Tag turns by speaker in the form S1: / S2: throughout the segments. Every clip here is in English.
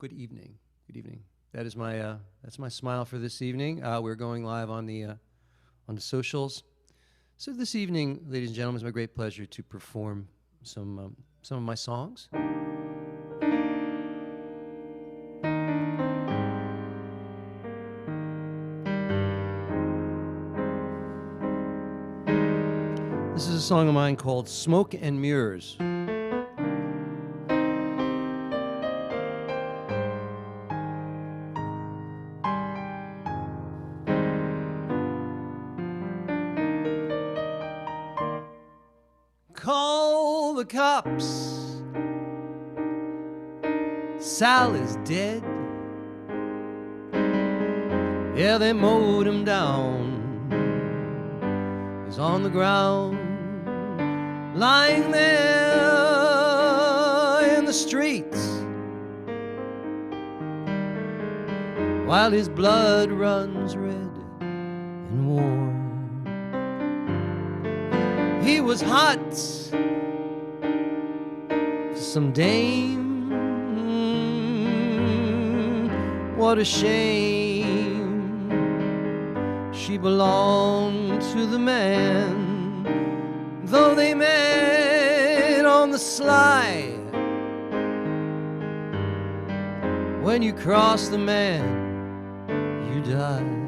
S1: Good evening. Good evening. That is my that's my smile for this evening. We're going live on the socials. So this evening, ladies and gentlemen, it's my great pleasure to perform some of my songs. This is a song of mine called Smoke and Mirrors. Call the cops. Sal is dead. Yeah, they mowed him down. He's on the ground, lying there in the streets, while his blood runs red and warm. He was hot for some dame. What a shame. She belonged to the man, though they met on the sly. When you cross the man, you die.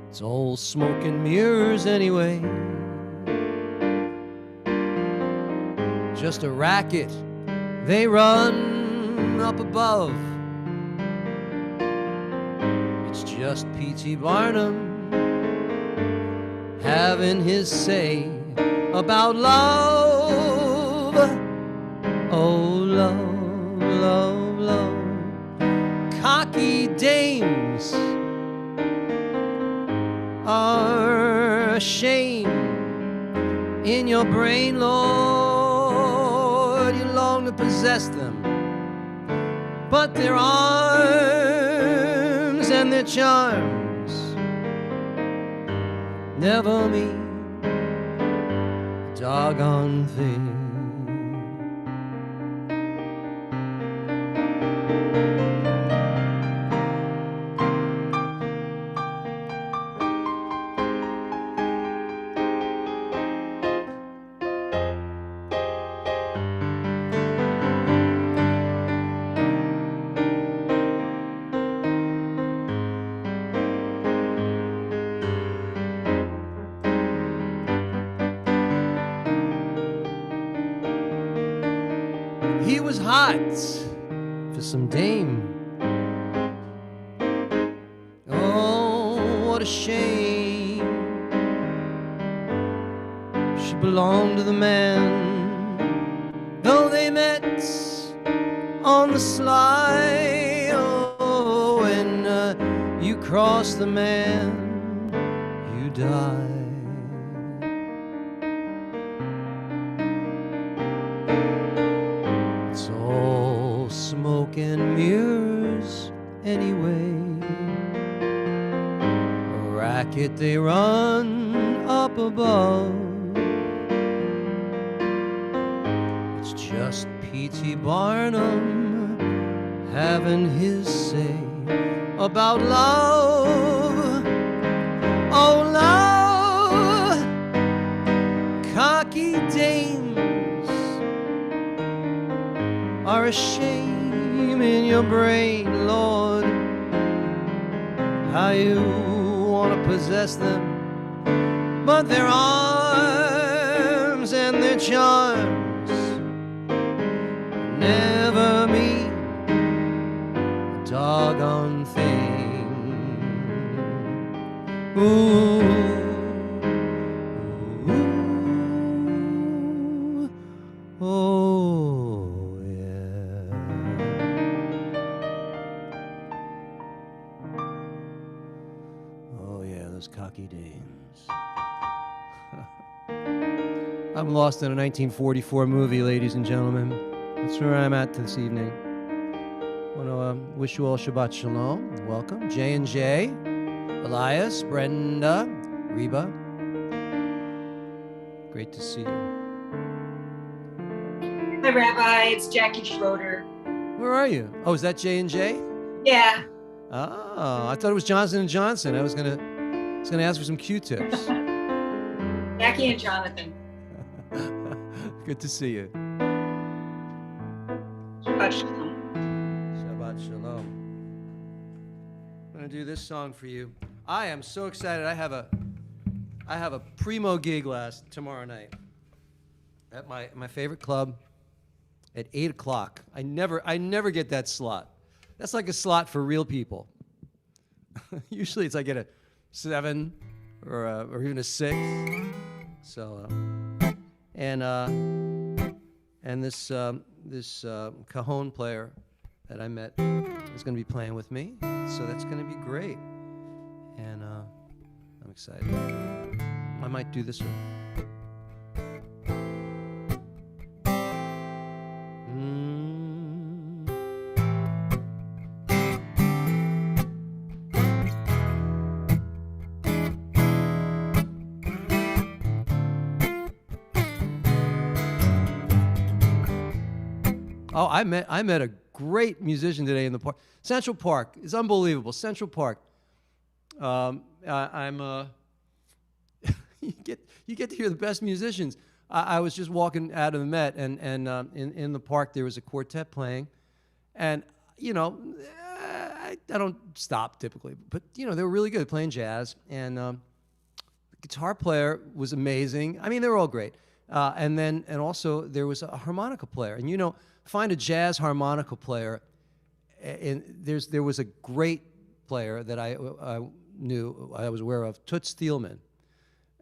S1: It's all smoke and mirrors anyway. Just a racket they run up above. It's just P.T. Barnum having his say about love. Oh, love, love, love. Cocky dames are a shame in your brain, Lord. You long to possess them, but their arms and their charms never mean a doggone thing. He was hot for some dame. Oh, what a shame. She belonged to the man, though they met on the sly. Oh, when you cross the man, you die. Smoke and mirrors anyway. A racket they run up above. It's just P.T. Barnum having his say about love. Oh, love. Cocky dames are a shame in your brain, Lord. How you want to possess them, but their arms and their charms never mean a doggone thing. Ooh. Cocky dames. I'm lost in a 1944 movie, ladies and gentlemen. That's where I'm at this evening. I want to wish you all Shabbat Shalom. Welcome. J&J, Elias, Brenda, Reba. Great to see you.
S2: Hi, Rabbi. It's Jackie Schroeder.
S1: Where are you? Oh, is that J&J?
S2: Yeah.
S1: Oh, I thought it was Johnson & Johnson. I was gonna ask for some Q-tips.
S2: Jackie and Jonathan.
S1: Good to see you.
S2: Shabbat Shalom.
S1: Shabbat Shalom. I'm gonna do this song for you. I am so excited. I have a primo gig tomorrow night at my favorite club at 8 o'clock. I never get that slot. That's like a slot for real people. Usually it's like at a 7 or even a 6. So and this cajon player that I met is going to be playing with me. So that's going to be great. And I'm excited. I might do this one. Oh, I met a great musician today in the park. Central Park is unbelievable. Central Park. You get to hear the best musicians. I was just walking out of the Met, and in the park there was a quartet playing, and I don't stop typically, but they were really good playing jazz, and the guitar player was amazing. I mean, they were all great, and also there was a harmonica player, and find a jazz harmonica player. And there was a great player that I was aware of, Toots Thielman,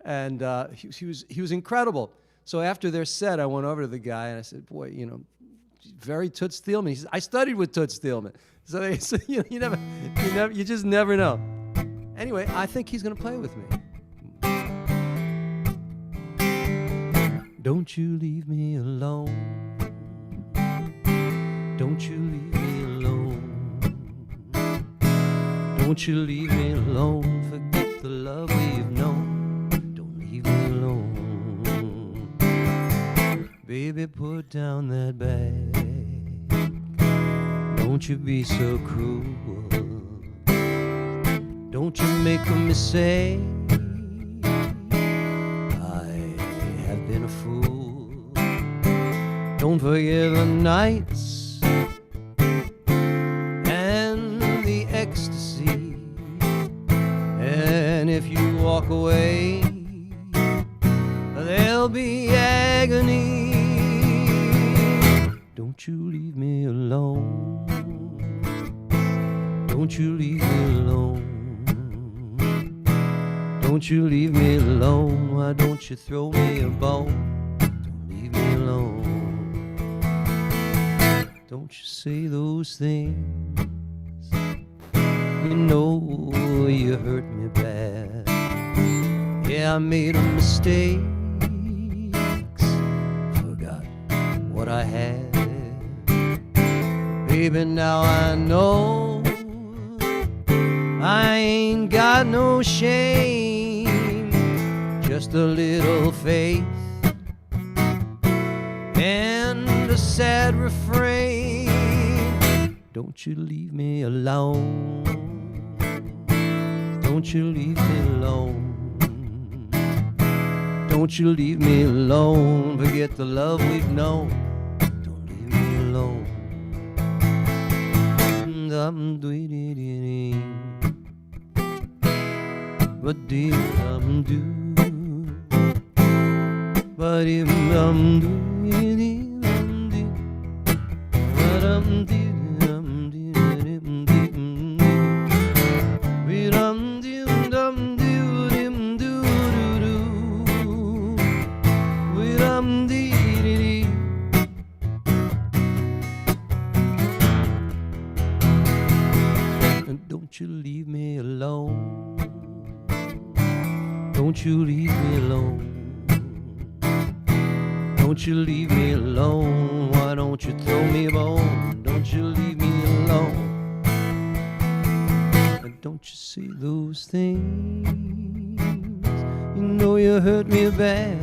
S1: and he was incredible. So after their set, I went over to the guy and I said, "Boy, very Toots Thielman." He said, "I studied with Toots Thielman." So you just never know. Anyway, I think he's going to play with me. Don't you leave me alone. Don't you leave me alone. Don't you leave me alone. Forget the love we've known. Don't leave me alone. Baby, put down that bag. Don't you be so cruel. Don't you make a mistake. I have been a fool. Don't forget the nights ecstasy, and if you walk away, there'll be agony. Don't you leave me alone. Don't you leave me alone. Don't you leave me alone. Why don't you throw me a bone? Don't leave me alone. Don't you say those things. You hurt me bad. Yeah, I made a mistake. Forgot what I had. Baby, now I know I ain't got no shame. Just a little faith and a sad refrain. Don't you leave me alone. Don't you leave me alone. Don't you leave me alone. Forget the love we've known. Don't leave me alone. Don't you leave me alone. Don't you leave me alone. Don't you leave me alone. Why don't you throw me a bone? Don't you leave me alone. And don't you see those things? You hurt me bad.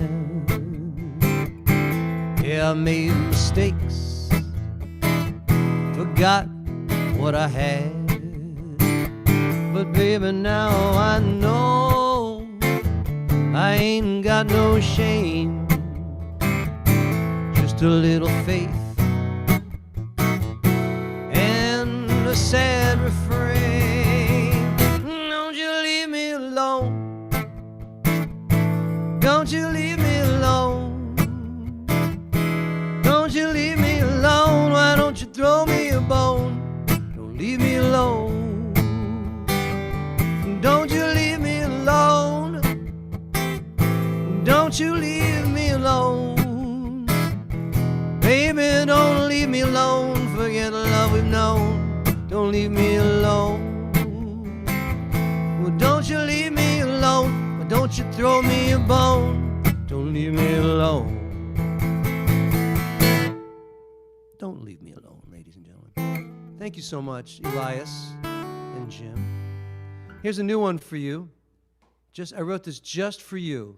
S1: Yeah, I made mistakes, forgot what I had. But baby, now I know I ain't got no shame, just a little faith and a sad refrain. Don't you leave me alone, don't you leave me alone, don't you leave me alone, why don't you throw me a bone, don't leave me alone. Don't you leave me alone, don't you leave me alone. Baby, don't leave me alone, forget the love we've known. Don't leave me alone. Well, don't you leave me alone, well, don't you throw me a bone. Don't leave me alone. Don't leave me alone, ladies and gentlemen. Thank you so much, Elias and Jim. Here's a new one for you. I wrote this just for you.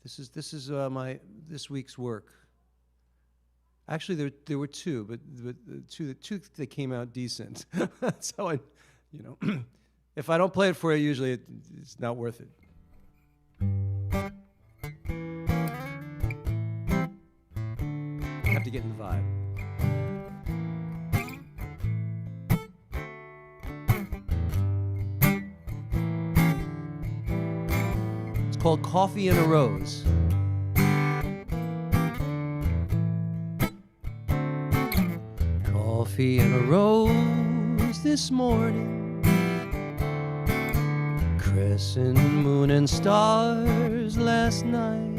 S1: This is this week's work. Actually, there were two, but two that came out decent. That's how I, if I don't play it for you, usually it's not worth it. I have to get in the vibe. Called Coffee and a Rose. Coffee and a rose this morning, crescent moon and stars last night.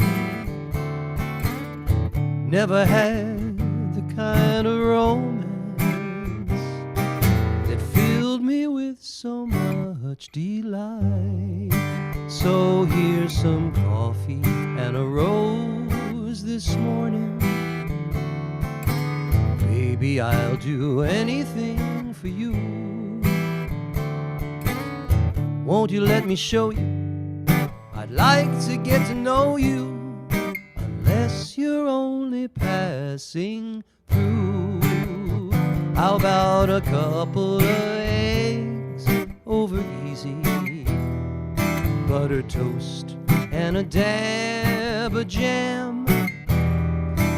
S1: Never had the kind of romance that filled me with so much delight. So here's some coffee and a rose this morning. Baby, I'll do anything for you. Won't you let me show you? I'd like to get to know you, unless you're only passing through. How about a couple of eggs over easy, butter toast and a dab of jam,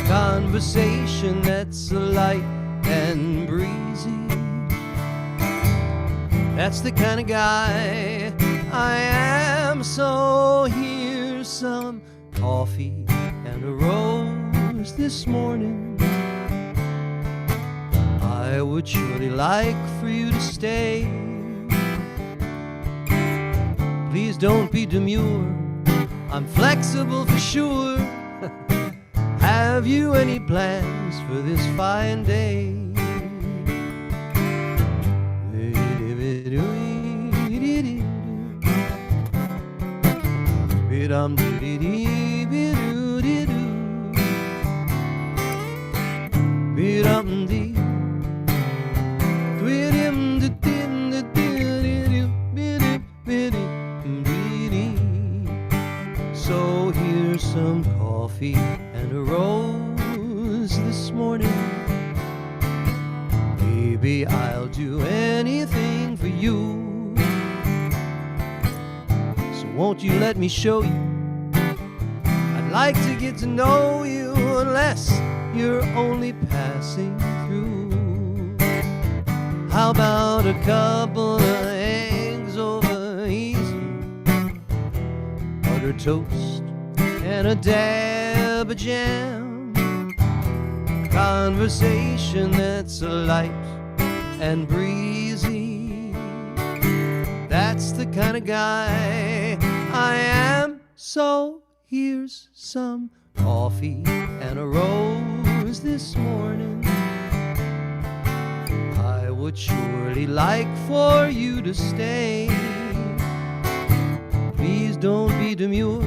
S1: conversation that's light and breezy. That's the kind of guy I am. So here's some coffee and a rose this morning. I would surely like for you to stay. Please don't be demure, I'm flexible for sure. Have you any plans for this fine day? So here's some coffee and a rose this morning. Baby, I'll do anything for you. So won't you let me show you? I'd like to get to know you, unless you're only passing through. How about a couple of eggs over easy, butter toast and a dab of jam, conversation that's light and breezy. That's the kind of guy I am. So here's some coffee and a rose this morning. I would surely like for you to stay. Please don't be demure,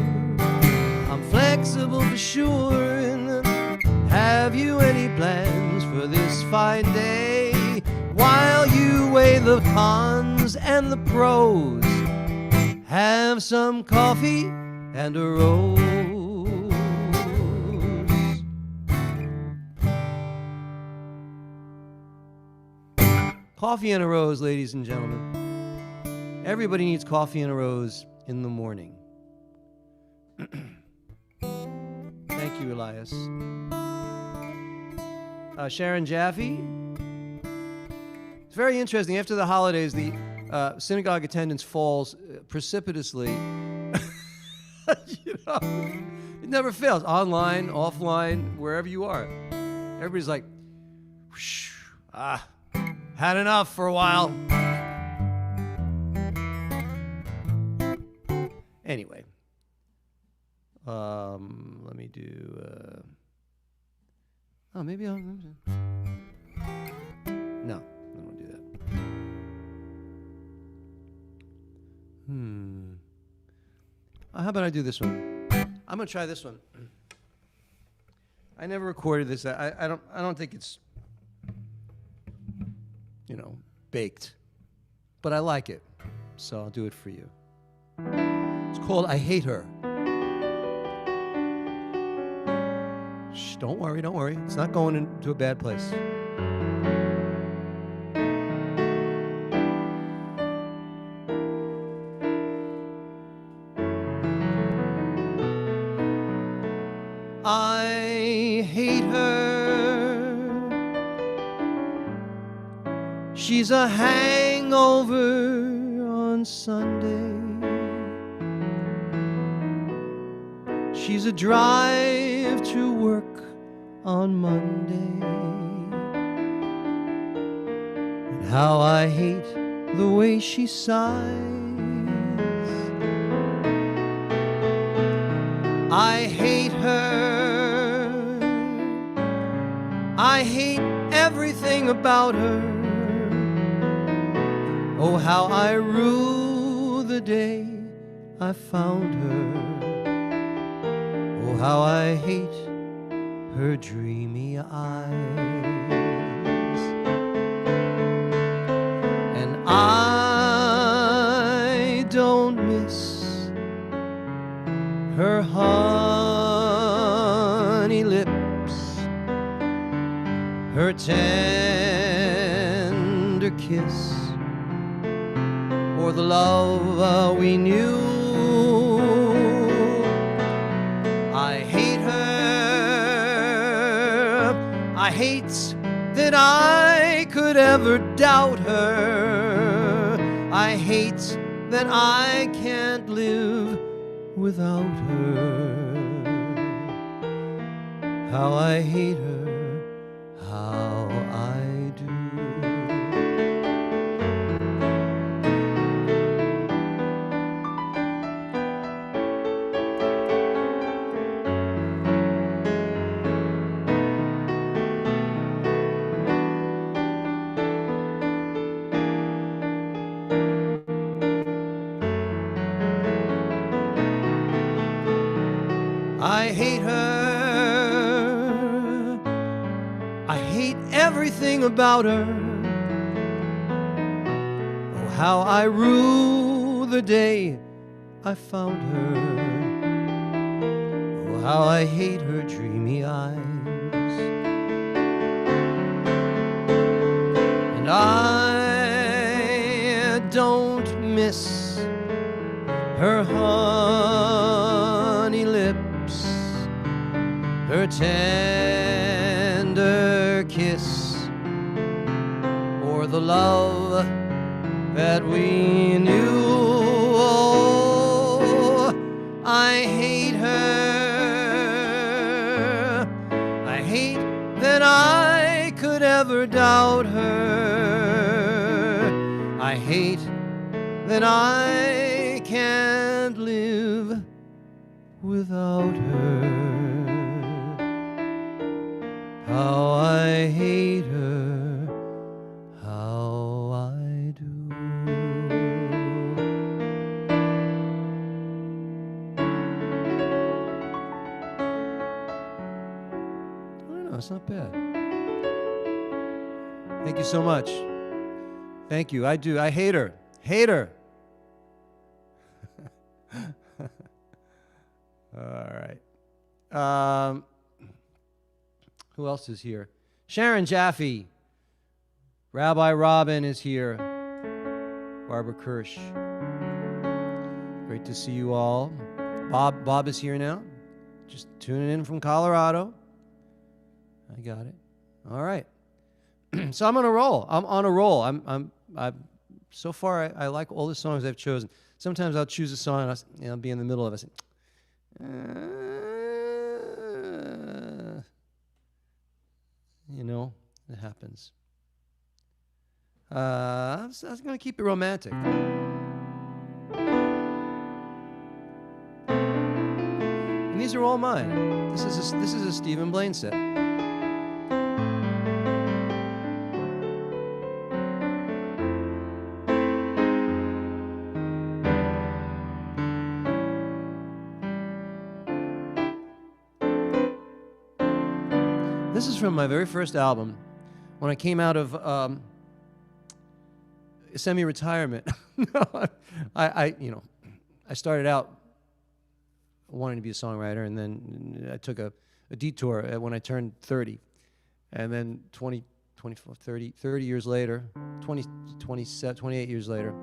S1: I'm flexible for sure. And have you any plans for this fine day? While you weigh the cons and the pros, have some coffee and a rose. Coffee and a rose, ladies and gentlemen. Everybody needs coffee and a rose in the morning. Thank you, Elias. Sharon Jaffe. It's very interesting. After the holidays, the synagogue attendance falls precipitously. You know, it never fails. Online, offline, wherever you are. Everybody's like, had enough for a while. Anyway, let me do. Maybe I'll. No, I won't do that. How about I do this one? I'm gonna try this one. I never recorded this. I don't think it's, baked, but I like it, so I'll do it for you. It's called "I Hate Her." Shh, don't worry. It's not going into a bad place. I hate her. She's a hangover on Sunday. She's a drive to work on Monday. And how I hate the way she sighs. I hate her. I hate everything about her. Oh, how I rue the day I found her. Oh, how I hate her dreamy eyes. And I don't miss her honey lips, her tender kiss, or the love we knew. I hate her. I hate that I could ever doubt her. I hate that I can't live without her. How I hate her, how I do. I hate her. I hate everything about her. Oh, how I rue the day I found her. Oh, how I hate her dreamy eyes. And I don't miss her honey lips, her tender kiss, or the love that we knew. Oh, I hate her. I hate that I could ever doubt her. I hate that I can't live without her. How I hate her, how I do. I don't know, it's not bad. Thank you so much. Thank you. I do. I hate her. Hate her. All right. Who else is here? Sharon Jaffe. Rabbi Robin is here. Barbara Kirsch. Great to see you all. Bob is here now. Just tuning in from Colorado. I got it. All right. So I'm on a roll. I'm so far I like all the songs I've chosen. Sometimes I'll choose a song and I'll be in the middle of it. It happens. I was going to keep it romantic. And these are all mine. This is a Stephen Blane set. This is from my very first album, when I came out of semi-retirement. I started out wanting to be a songwriter, and then I took a detour when I turned 30, and then 30 years later, 28 years later,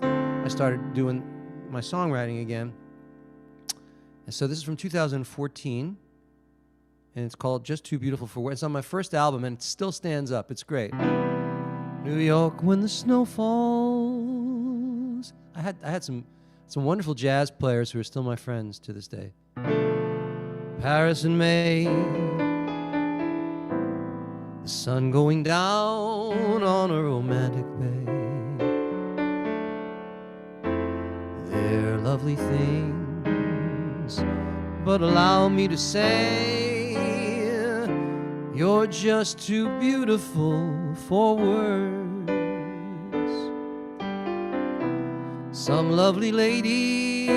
S1: I started doing my songwriting again. And so this is from 2014. And it's called Just Too Beautiful for Words. It's on my first album, and it still stands up. It's great. New York, when the snow falls. I had some wonderful jazz players who are still my friends to this day. Paris in May, the sun going down on a romantic bay. They're lovely things, but allow me to say, you're just too beautiful for words. Some lovely ladies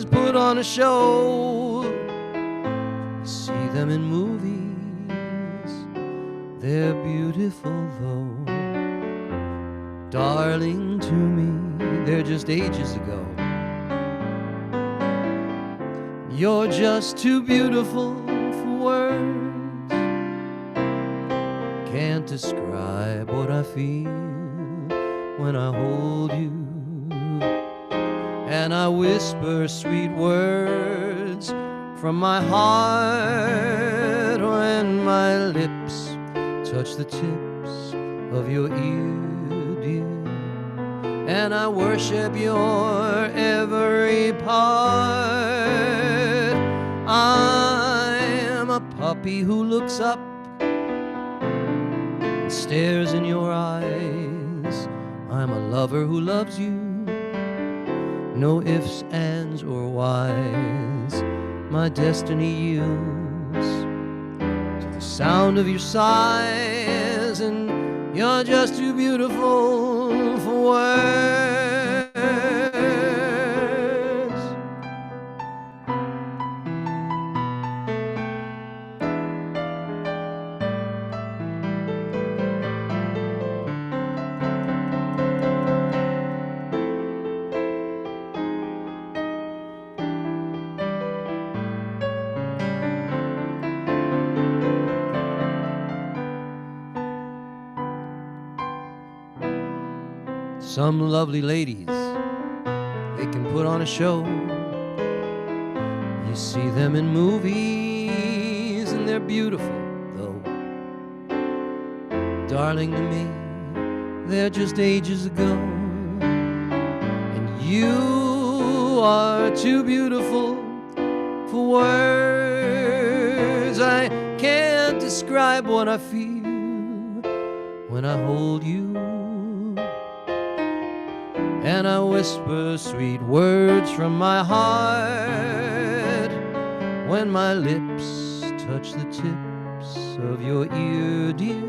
S1: put on a show. You see them in movies, they're beautiful though. Darling, to me, they're just ages ago. You're just too beautiful for words. Can't describe what I feel when I hold you, and I whisper sweet words from my heart when my lips touch the tips of your ear, dear, and I worship your every part. I'm a puppy who looks up, stares in your eyes. I'm a lover who loves you, no ifs, ands, or whys. My destiny yields to the sound of your sighs, and you're just too beautiful for words. Some lovely ladies, they can put on a show. You see them in movies, and they're beautiful, though. Darling, to me, they're just ages ago. And you are too beautiful for words. I can't describe what I feel when I hold you, and I whisper sweet words from my heart when my lips touch the tips of your ear, dear,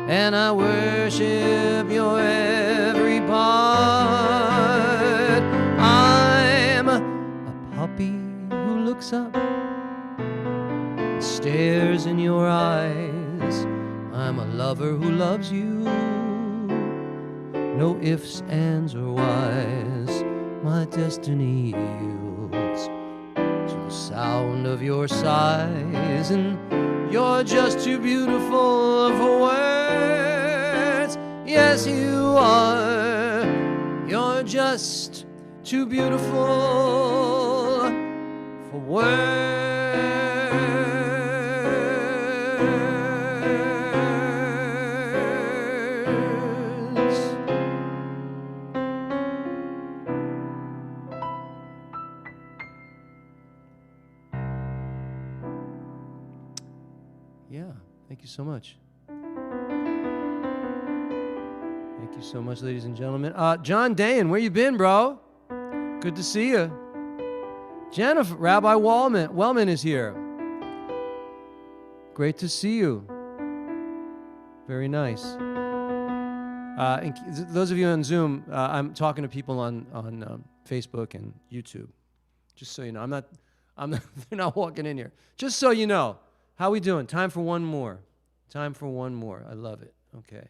S1: and I worship your every part. I'm a puppy who looks up, stares in your eyes. I'm a lover who loves you, no ifs, ands, or whys. My destiny yields to the sound of your sighs, and you're just too beautiful for words. Yes, you are. You're just too beautiful for words. Yeah, thank you so much. Thank you so much, ladies and gentlemen. John Dayan, where you been, bro? Good to see you. Jennifer, Rabbi Wellman is here. Great to see you. Very nice. And those of you on Zoom, I'm talking to people on Facebook and YouTube. Just so you know, they're not walking in here. Just so you know, how we doing? Time for one more. Time for one more. I love it. Okay.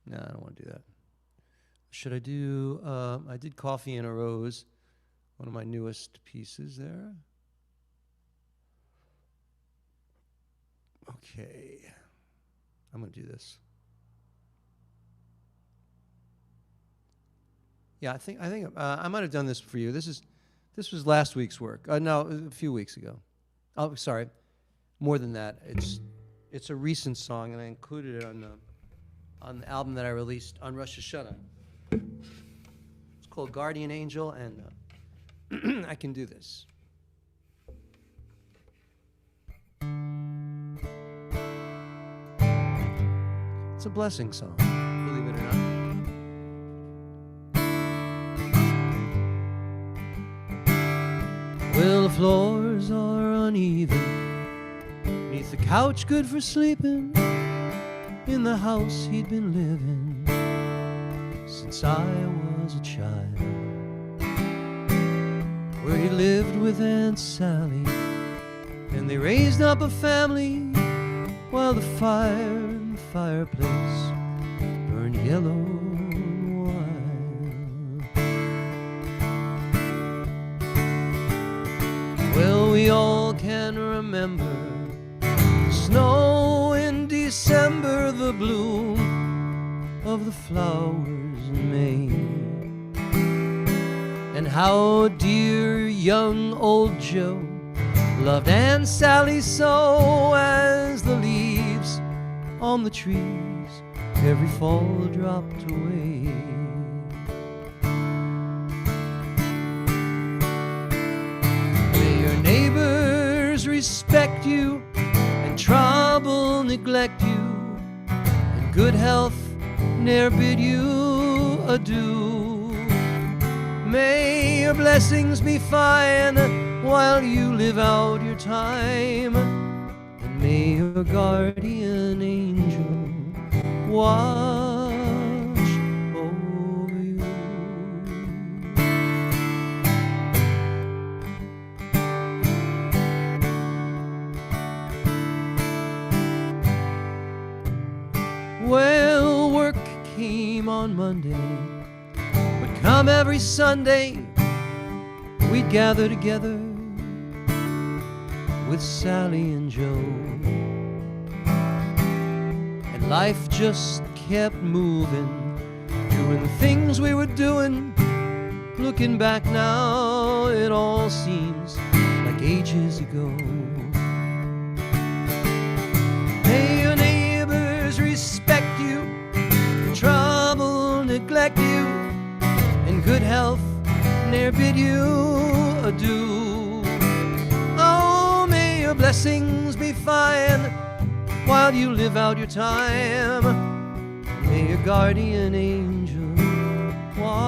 S1: No, I don't want to do that. Should I do, I did Coffee in a Rose, one of my newest pieces there. Okay. I'm going to do this. Yeah, I think I might have done this for you. This was last week's work. No, a few weeks ago. Oh, sorry. More than that. It's a recent song, and I included it on the album that I released on Rosh Hashanah. It's called Guardian Angel, and I can do this. It's a blessing song, believe it or not. Well, the floors are uneven, beneath the couch good for sleeping, in the house he'd been living since I was a child, where he lived with Aunt Sally, and they raised up a family while the fire in the fireplace burned yellow and wild. Well, we all can remember the snow in December, the bloom of the flowers in May, and how dear young old Joe loved Aunt Sally so, as the leaves on the trees every fall dropped away. May your neighbors respect you and trouble neglect you, and good health ne'er bid you adieu. May your blessings be fine while you live out your time, and may your guardian angel watch over you. Well, work came on Monday, but come every Sunday we'd gather together with Sally and Joe, and life just kept moving, doing the things we were doing. Looking back now, it all seems like ages ago. May your neighbors respect you, trouble neglect you, and good health ne'er bid you adieu. Blessings be fine while you live out your time. May your guardian angel watch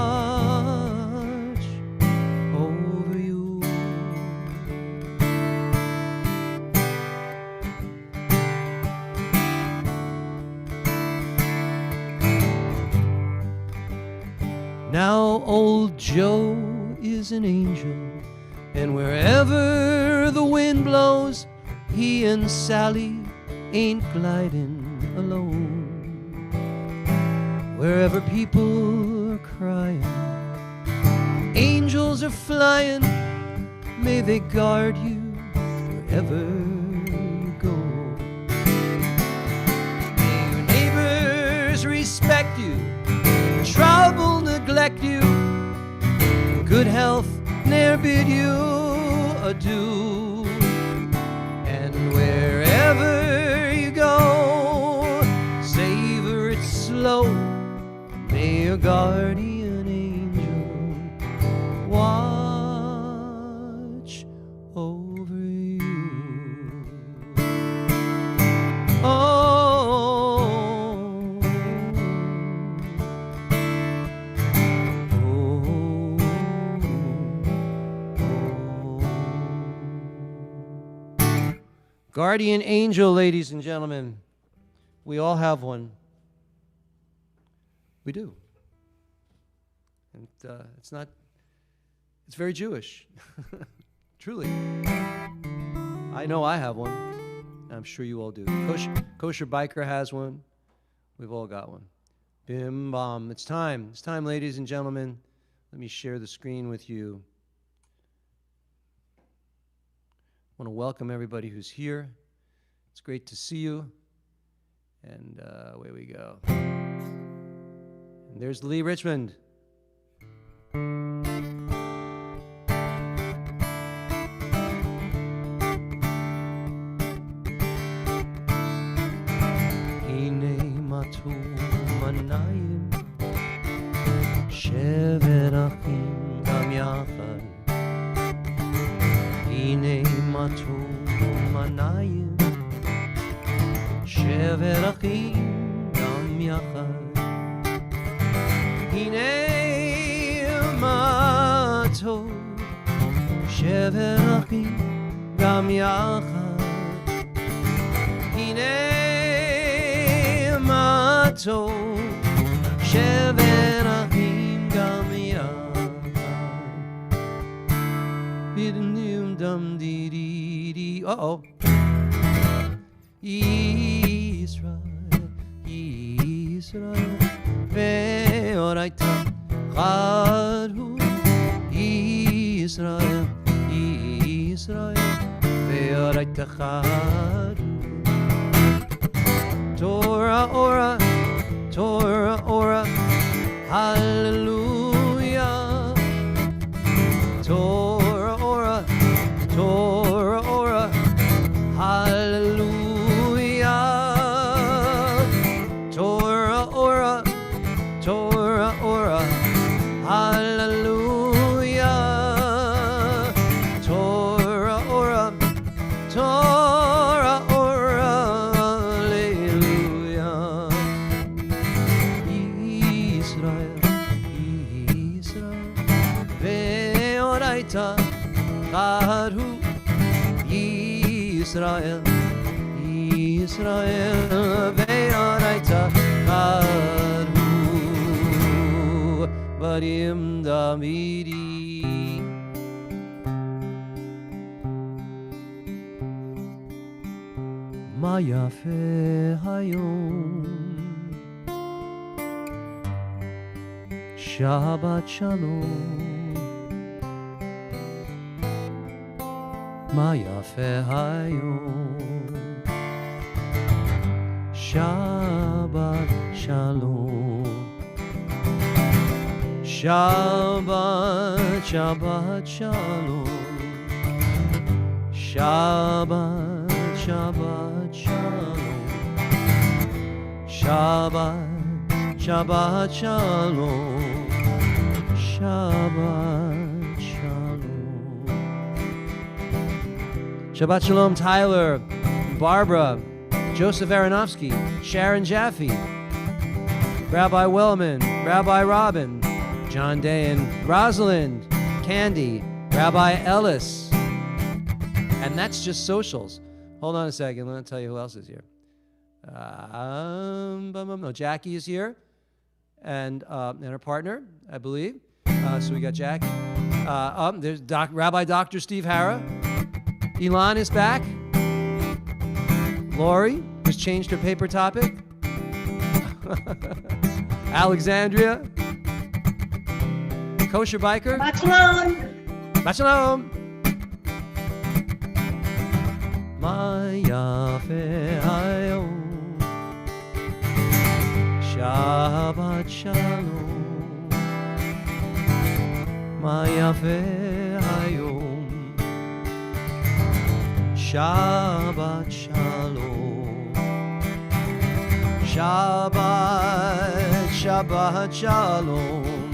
S1: over you. Now old Joe is an angel, and wherever the wind blows, he and Sally ain't gliding alone. Wherever people are crying, angels are flying. May they guard you wherever you go. May your neighbors respect you, trouble neglect you, good health ne'er bid you adieu. And wherever you go, savor it slow. May your guardian angel watch over you. Guardian angel, ladies and gentlemen. We all have one. We do. And it's very Jewish. Truly. I know I have one. I'm sure you all do. Kosher Biker has one. We've all got one. Bim bam. It's time. It's time, ladies and gentlemen. Let me share the screen with you. I want to welcome everybody who's here. It's great to see you. And away we go. And there's Lee Richmond. Hine matu manayim shevet achim gam yachad. Hine matu manayim shevet achim gam yachad. Hine mato shevet achim gam yachad. Hine mato shevet achim gam yachad. Bidnim dam di di di. Uh-oh. Israel, ve'oraita chadhu. Israel, ve'oraita chadhu. Torah ora, hallelujah. Torah ora, hallelujah. Torah ora, hallelujah. Torah ora, hallelujah. Israel, ve'oraita chadhu. Israel, ve'oraita chadhu. Barim damidi. Ma yafe hayom. Shabbat Shalom. Ma yafe hayom. Shabbat Shalom. Shabbat Shalom. Shabbat Shalom. Shabbat Shalom. Shabbat Shalom. Shabbat Shalom, Tyler, Barbara, Joseph Aronofsky, Sharon Jaffe, Rabbi Wellman, Rabbi Robin, John Dayan, Rosalind, Candy, Rabbi Ellis. And that's just socials. Hold on a second. Let me tell you who else is here. No, Jackie is here, and her partner, I believe. So we got Jackie. There's Rabbi Dr. Steve Harra. Elon is back. Lori has changed her paper topic. Alexandria. Kosher Biker.
S2: Shabbat Shalom.
S1: Shabbat Shalom. מה יפה היום, שבת שלום, מה יפה היום, שבת שלום, שבת, שבת שלום,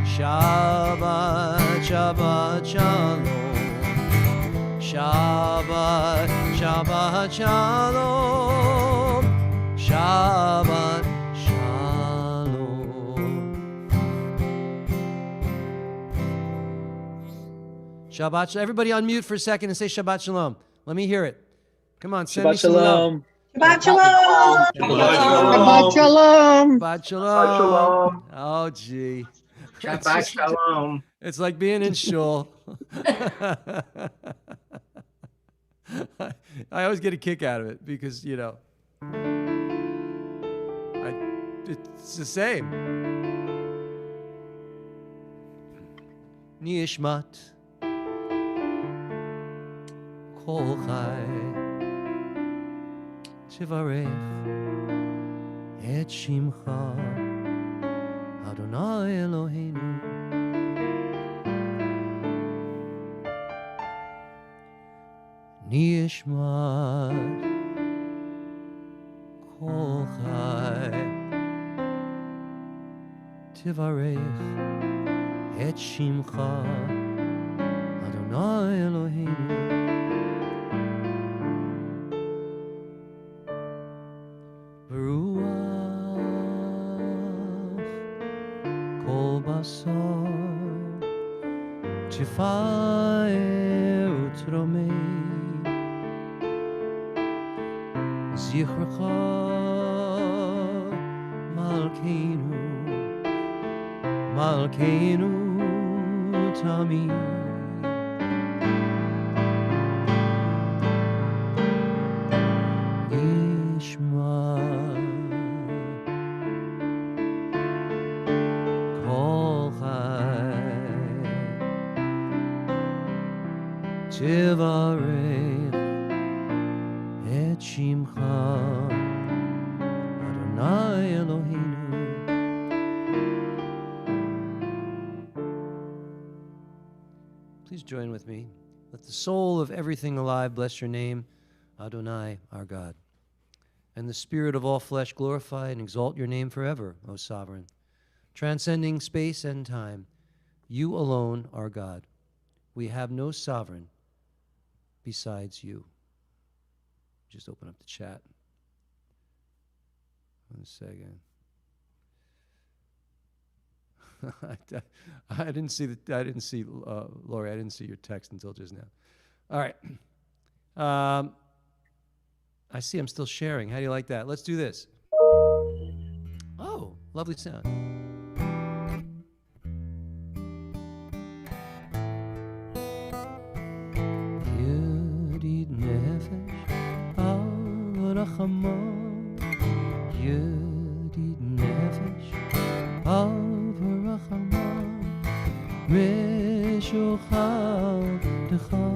S1: שבת, שבת שלום, שבת, שבת שלום, שבת Shabbat Shalom. Everybody unmute for a second and say Shabbat Shalom. Let me hear it. Come on, send me some love.
S2: Shabbat Shalom.
S3: Shabbat Shalom.
S1: Shabbat Shalom. Oh, gee.
S3: Shabbat Shalom.
S1: It's like being in shul. I always get a kick out of it because, you know, it's the same. Nishmat. כל חי תברך את שמך אדוני אלוהינו נשמת כל חי תברך את שמך אדוני אלוהינו תפאר ותרומם זכרך מלכנו מלכנו תמיד נשמע כל חי תברך את שמך אדוני אלוהינו Please join with me. Let the soul of everything alive bless your name, Adonai, our God. And the spirit of all flesh glorify and exalt your name forever, O sovereign. Transcending space and time, you alone are God. We have no sovereign besides you. Just open up the chat. 1 second. I didn't see Lori, I didn't see your text until just now. All right. I see I'm still sharing. How do you like that? Let's do this. Oh, lovely sound. Yudid nefesh al rachama. Yudid nefesh al rachama. Meshochal decha.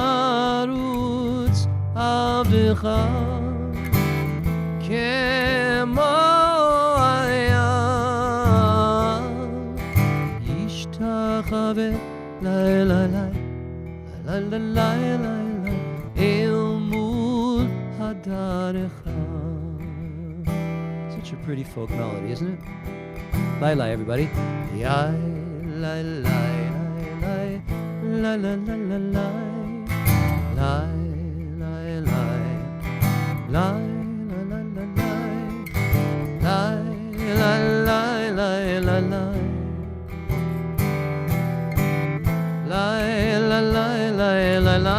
S1: Yarutz avdecha kemo yishtachave la la la la la la la el mul hadarecha. Such a pretty folk melody, isn't it? Lai lai, everybody. Ya lai lai lai la la la la la la la la la la la la la la la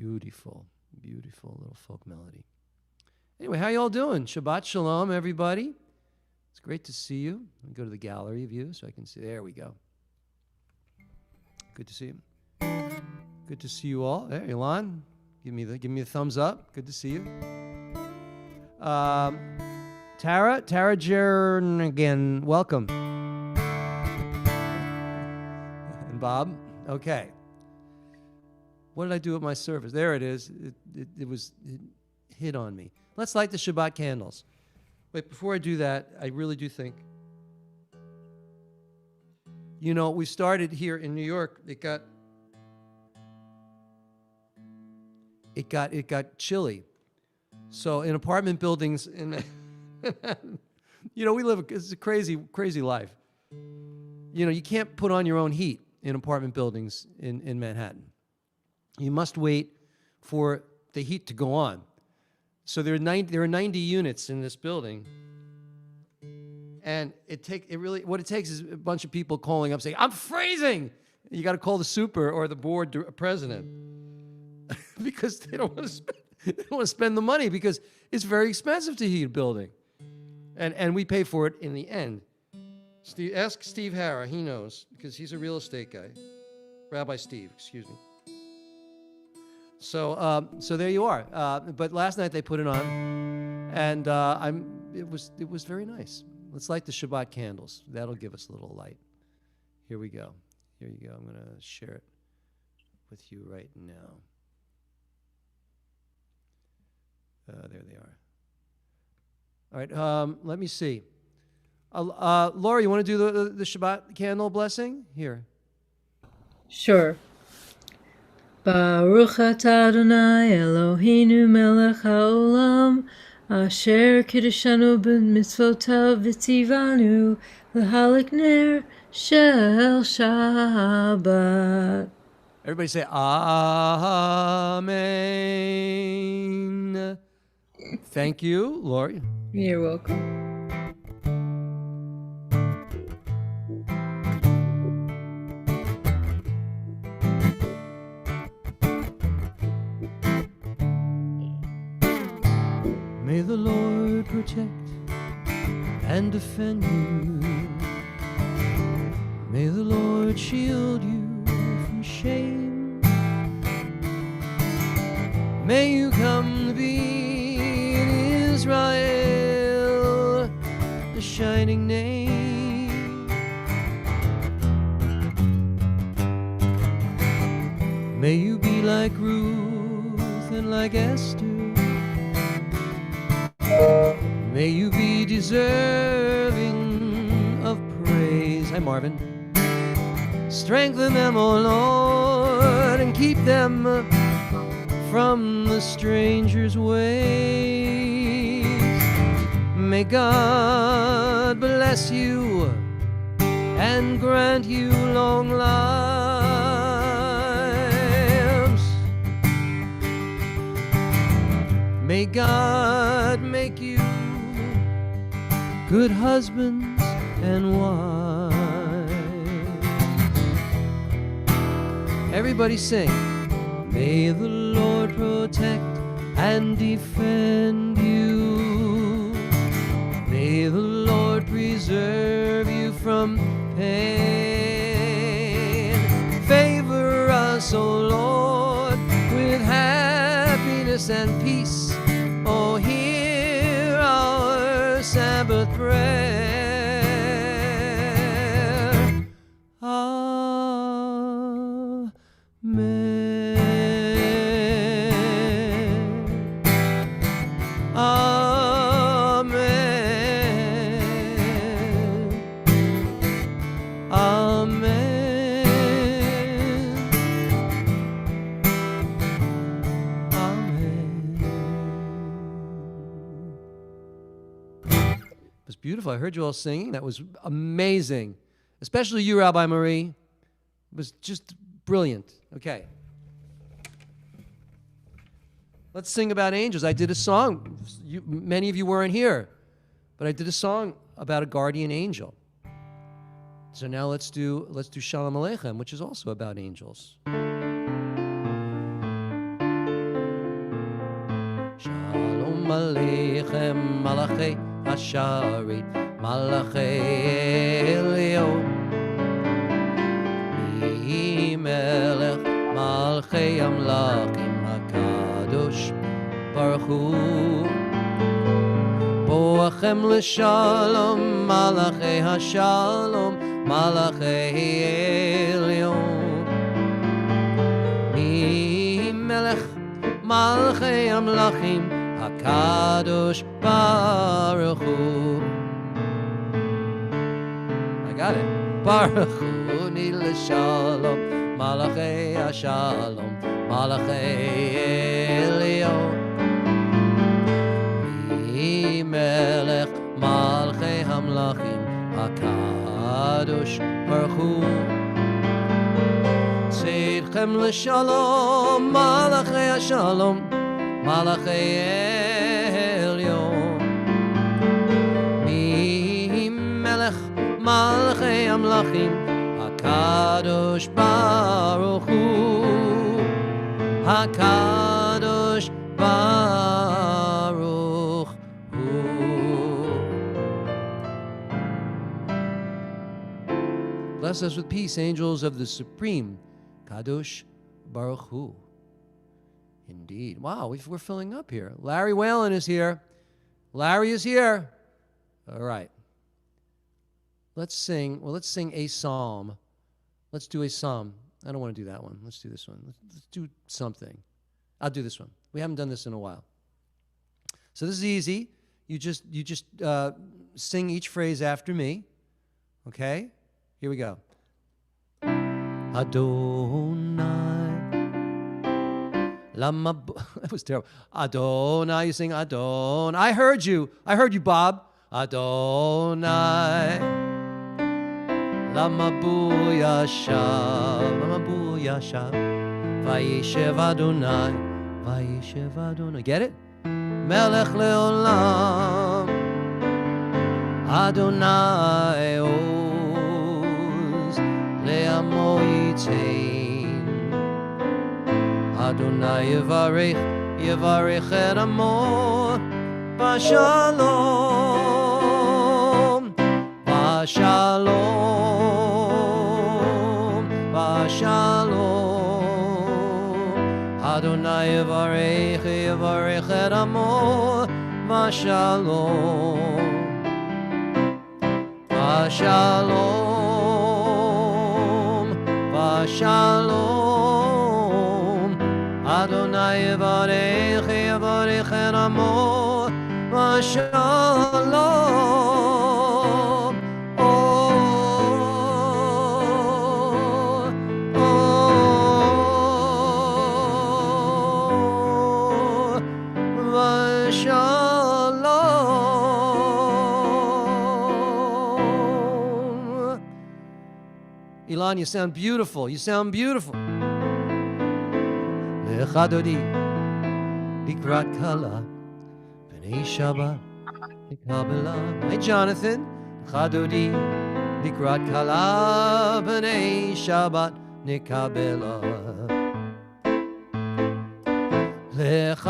S1: Beautiful, beautiful little folk melody. Anyway, how y'all doing? Shabbat Shalom, everybody. It's great to see you. Let me go to the gallery view so I can see. There we go. Good to see you. Good to see you all. Hey, Elon, give me the thumbs up. Good to see you. Tara Jernigan, welcome. And Bob, okay. What did I do with my service? There it is. It hit on me. Let's light the Shabbat candles. Wait, before I do that, I really do think, we started here in New York. It got chilly. So in apartment buildings, we live, it's a crazy, crazy life. You can't put on your own heat in apartment buildings in Manhattan. You must wait for the heat to go on. So there are 90 units in this building, and what it takes is a bunch of people calling up saying, "I'm freezing." You got to call the super or the board president because they don't want to spend the money because it's very expensive to heat a building, and we pay for it in the end. Ask Steve Harra; he knows because he's a real estate guy. Rabbi Steve, excuse me. So there you are. But last night they put it on, and it was very nice. Let's light the Shabbat candles. That'll give us a little light. Here we go. Here you go. I'm going to share it with you right now. There they are. All right. Let me see. Laura, you want to do the Shabbat candle blessing? Here.
S4: Sure. Baruch atah Adonai Eloheinu melech haolam asher kiddushanu b'mitzvotav v'tzivanu l'halik ner shel Shabbat.
S1: Everybody say Amen. Thank you, Laura.
S4: You're welcome.
S1: May the Lord protect and defend you. May the Lord shield you from shame. May you come to be in Israel, the shining name. May you be like Ruth and like Esther. May you be deserving of praise. Hi, Marvin. Strengthen them, O Lord, and keep them from the stranger's ways. May God bless you and grant you long lives. May God make you good husbands and wives. Everybody sing. May the Lord protect and defend you. May the Lord preserve you from pain. Favor us, O Lord, with happiness and peace. Oh, hear our Sabbath prayer. Amen. Amen. Amen. Amen. It was beautiful. I heard you all singing. That was amazing. Especially you, Rabbi Marie. It was just brilliant. Okay. Let's sing about angels. I did a song. Many of you weren't here, but I did a song about a guardian angel. So now let's do Shalom Aleichem, which is also about angels. Malachi Hasharit, Malachi Elyon. Mi Melech Malchei Amlachim HaKadosh Baruch Hu. Boachem L'Shalom, Malachi Hashalom, Malachi Elyon. Mi Melech Malchei Amlachim HaKadosh Baruch Hu. I got it. Baruch Hu Ni L'Shalom, Malachi Hashalom, Malachi Elyon. Mi Melech Malchei Hamlachim HaKadosh Baruch Hu. Tzidchem L'Shalom, Malachi Hashalom, Malachi Elyon. Mi Melech Malchei Hamlachim HaKadosh Baruch Hu. HaKadosh Baruch Hu. Bless us with peace, angels of the Supreme Kadosh Baruch Hu. Indeed. Wow, we're filling up here. Larry Whalen is here. Larry is here. All right. Let's sing a psalm. Let's do a psalm. I don't want to do that one. Let's do this one. Let's do something. I'll do this one. We haven't done this in a while. So this is easy. You just sing each phrase after me. Okay? Here we go. Adonai. That was terrible. Adonai, you sing Adonai. I heard you, Bob. Adonai. Lama buyashav, vayeshev Adonai, get it? Melech leolam, Adonai oz, le'amo yitein, Adonai yevarech et amo, Vashalom, Adonai yevarech et amo, Vashalom, Adonai yevarech et amo, Vashalom. Ilan, you sound beautiful. Lechadodi, likrat kala, b'nei Shabbat, nikabela. Hey, Jonathan. Lechadodi, likrat kala, b'nei Shabbat, nikabela. Lechadodi,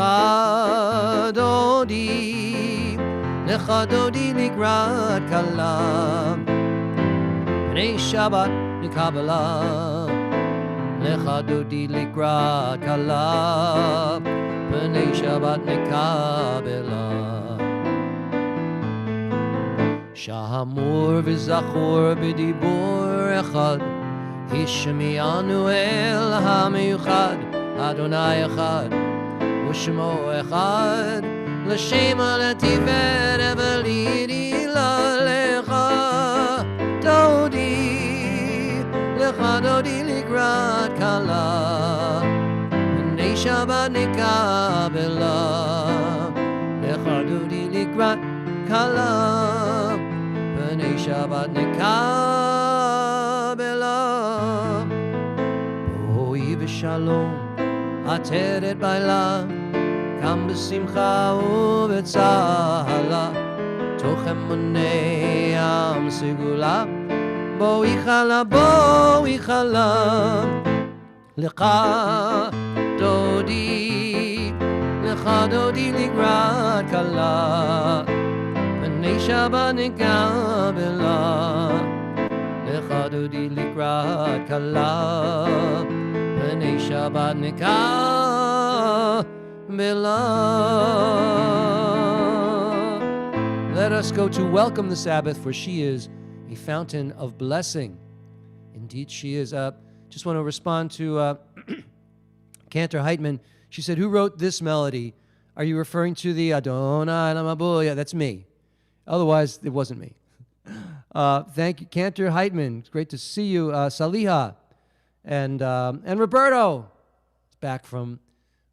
S1: likrat kala, b'nei Shabbat, nikabela. Lechadodi likrat kala, b'nei Shabbat nikabela. Shahamur v'zachor b'dibur echad, hishmi'anu el ha'miyuchad, Adonai echad, u'shmo echad, l'shema l'tiveret v'lidi l'alecha, dodi, lechadodi likrat kala, b'nei Shabbat nikabela. Lechadodi likrat kala, b'nei Shabbat nikabela. Boi v'shalom, ateret baila, kam b'simcha u'b'tzahala, toch emunei am segula. Boi chala, lecha dodi likrat kala, Shabbat nikabela Lecha dodi likrat kala B'nei Shabbat nikabela. Let us go to welcome the Sabbath, for she is a fountain of blessing. Indeed, she is. Just want to respond to Cantor Heitman. She said, who wrote this melody? Are you referring to the Adonai Lamabu? Yeah, that's me. Otherwise, it wasn't me. Thank you, Cantor Heitman. It's great to see you. Saliha and Roberto is back from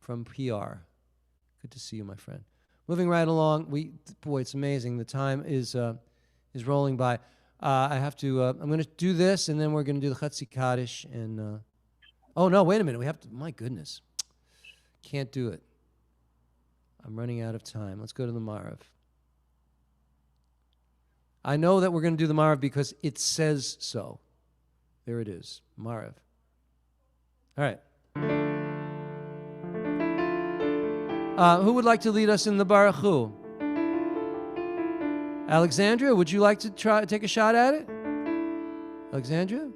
S1: PR. Good to see you, my friend. Moving right along. Boy, it's amazing. The time is rolling by. I have to. I'm going to do this, and then we're going to do the Chatzi Kaddish. And oh no, wait a minute. We have to. My goodness, can't do it. I'm running out of time. Let's go to the Marav. I know that we're going to do the Marav because it says so. There it is, Marav. All right. Who would like to lead us in the Baruch Hu? Alexandria, would you like to take a shot at it? Alexandria?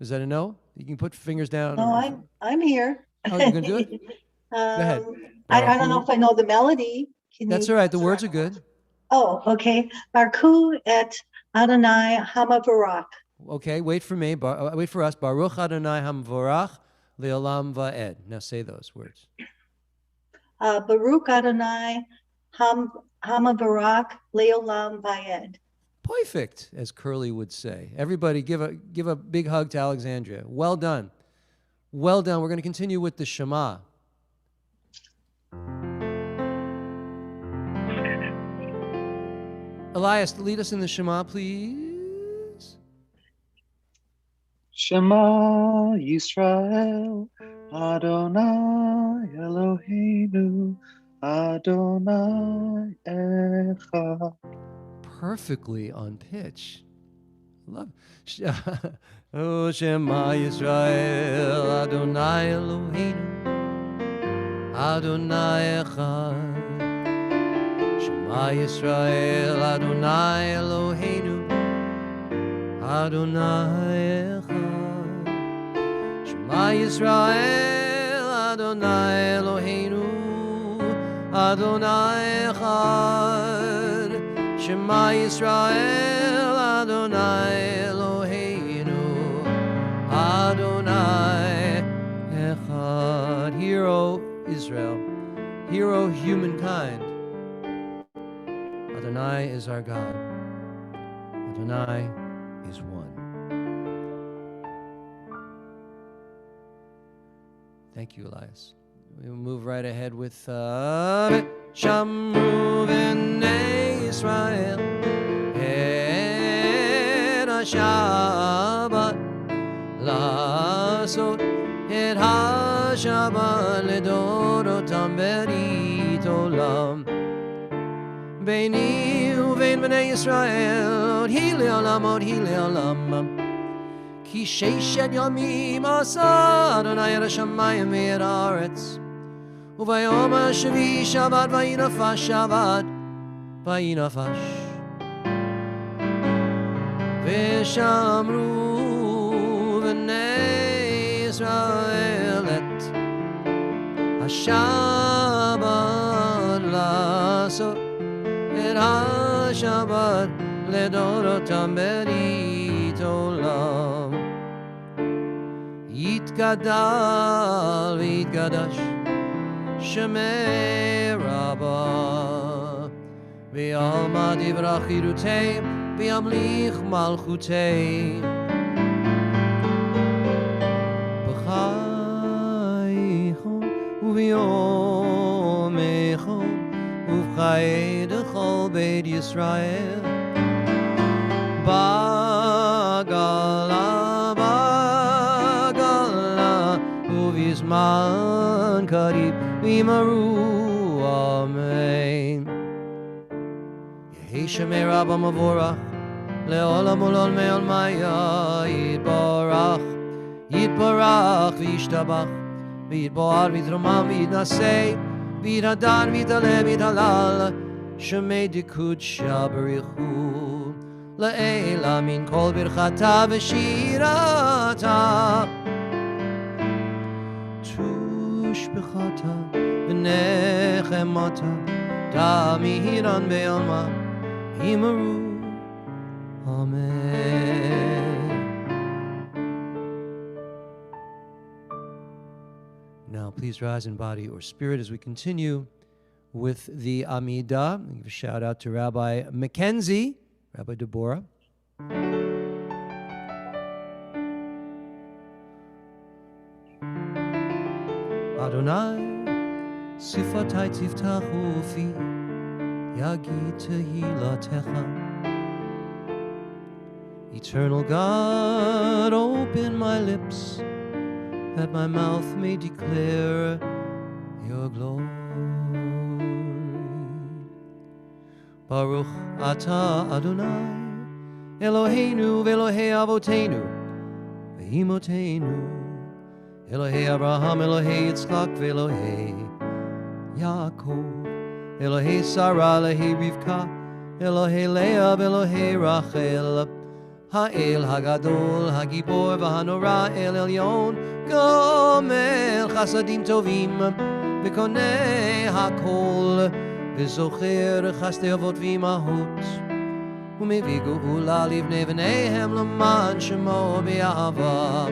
S1: Is that a no? You can put fingers down.
S5: No, I'm here.
S1: Oh, you're going to do it? Go ahead.
S5: I don't know if I know the melody.
S1: That's all right. The words are good.
S5: Oh, okay. Baruch et Adonai Hamavarach.
S1: Okay, wait for me. Wait for us. Baruch Adonai Hamavarach le'olam va'ed. Now say those words.
S5: Baruch Adonai Hamavarach le'olam va'ed.
S1: Perfect, as Curly would say. Everybody give a big hug to Alexandria. Well done. Well done. We're going to continue with the Shema. Elias, lead us in the Shema, please.
S3: Shema Yisrael, Adonai Eloheinu, Adonai Echad.
S1: Perfectly on pitch. Love. Oh, Shema Yisrael, Adonai Eloheinu, Adonai Echad. Shema Yisrael, Adonai Eloheinu, Adonai Echad. Shema Yisrael, Adonai Eloheinu, Adonai Echad. Shema Yisrael, Adonai Eloheinu, Adonai Echad. Hear, O Israel, hear, O humankind. Adonai is our God. Adonai is one. Thank you, Elias. We will move right ahead with Shamru v'nei Yisrael et ha-Shabbat la'asot et ha-Shabbat ledorotam berit olam. Beini uvein b'nei Yisrael, od hi le'olam, ki sheishet yamim asa Adonai et hashamayim ve'et haaretz, uvayom ha'shavi Shabbat vayinafash Shabbat vayinafash, v'shamru b'nei Yisrael et ha-Shabbat la'asot et ha-Shabbat ledorotam berit olam. Yitgadal v'yitgadash Shemei Rabbah v'yalma divrach chirutei v'yamlich malchutei b'chaychon u'v'yomechon u'v'chayei d'chol beit Yisrael bagala u'v'zman karib v'imaru amen. Yehi Shemei Rabbah mavorach le'olam u'l'olmei olmaya yitbarach v'yishtabach v'yitboar v'yitramam v'yitnasei v'yithadan v'yitale v'yithalal שמי דקודשה בריחו לעילה מן כל ברכתה ושירתה תושבחתה ונחמתה תמירן בעלמה אמרו Amen. Now please rise in body or spirit as we continue with the Amidah. I'll give a shout out to Rabbi Mackenzie, Rabbi Deborah. Adonai, sifatai tiftachu fi, yagid tehilatecha. Eternal God, open my lips, that my mouth may declare your glory. Baruch atah Adonai, Eloheinu v'Elohei avotenu, v'imotenu, Elohei Abraham, Elohei Yitzchak, v'Elohei Yaakov, Elohei Sarah, Elohei Rivka, Elohei Leah, v'Elohei Rachel, Ha'el Hagadol, Hagibor v'Hanora, El Elyon, Gomel Chasadim Tovim, V'Konei Hakol, V'Zocher Chasdei Avot V'Imahot, U'Mevii Geula Livnei V'neihem L'man Shemo B'Yahava,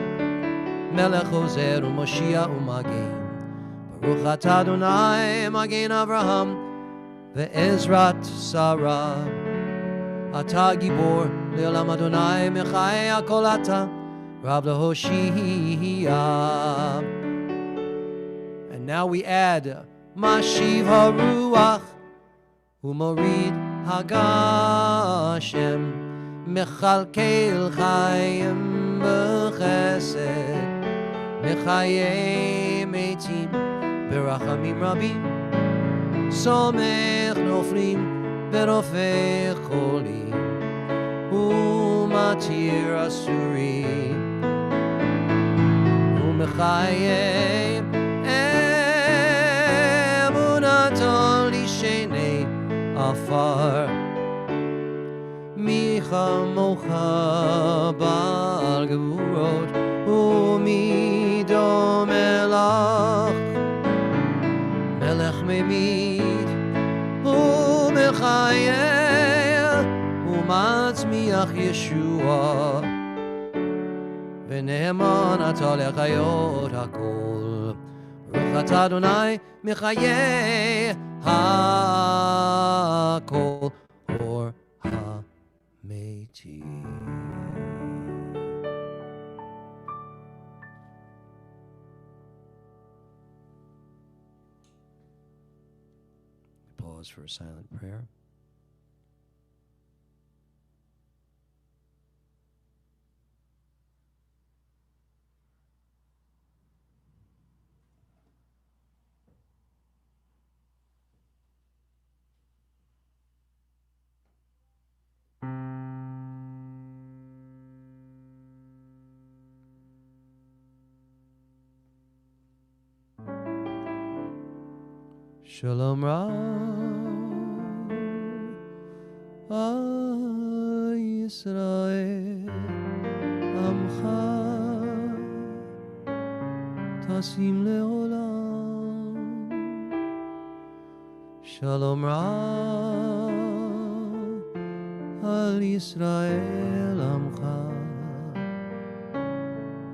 S1: Melech Ozer U'Moshiach U'Magen, Baruch Atah Adonai, Magen Avraham, V'Ezrat Sarah, Atah Gibor, Le'olam Adonai, Mechai HaKol Atah, Rab L'Hoshiyah. And now we add Mashiv HaRuach, U'Morid HaGashem, Mechalkel Chayim B'Chesed, Mechayei Meitim, Berachamim Rabim, Somech Noflim, Berofei Cholim, Umatir Asurim, Umechayim Emunaton Lishenei Afar, Micha Mocha Bal Gevurot, Umido Melach, Melech Memid, Umechayim Umatzmiach Yeshua, V'ne'eman Atah Lechayot HaKol, Baruch Atah Adonai Mechayei HaKol Or HaMeitim. Pause for a silent prayer. Shalom Ra Yisrael Amcha Tasim Leolam Shalom Ra Al Yisrael Amcha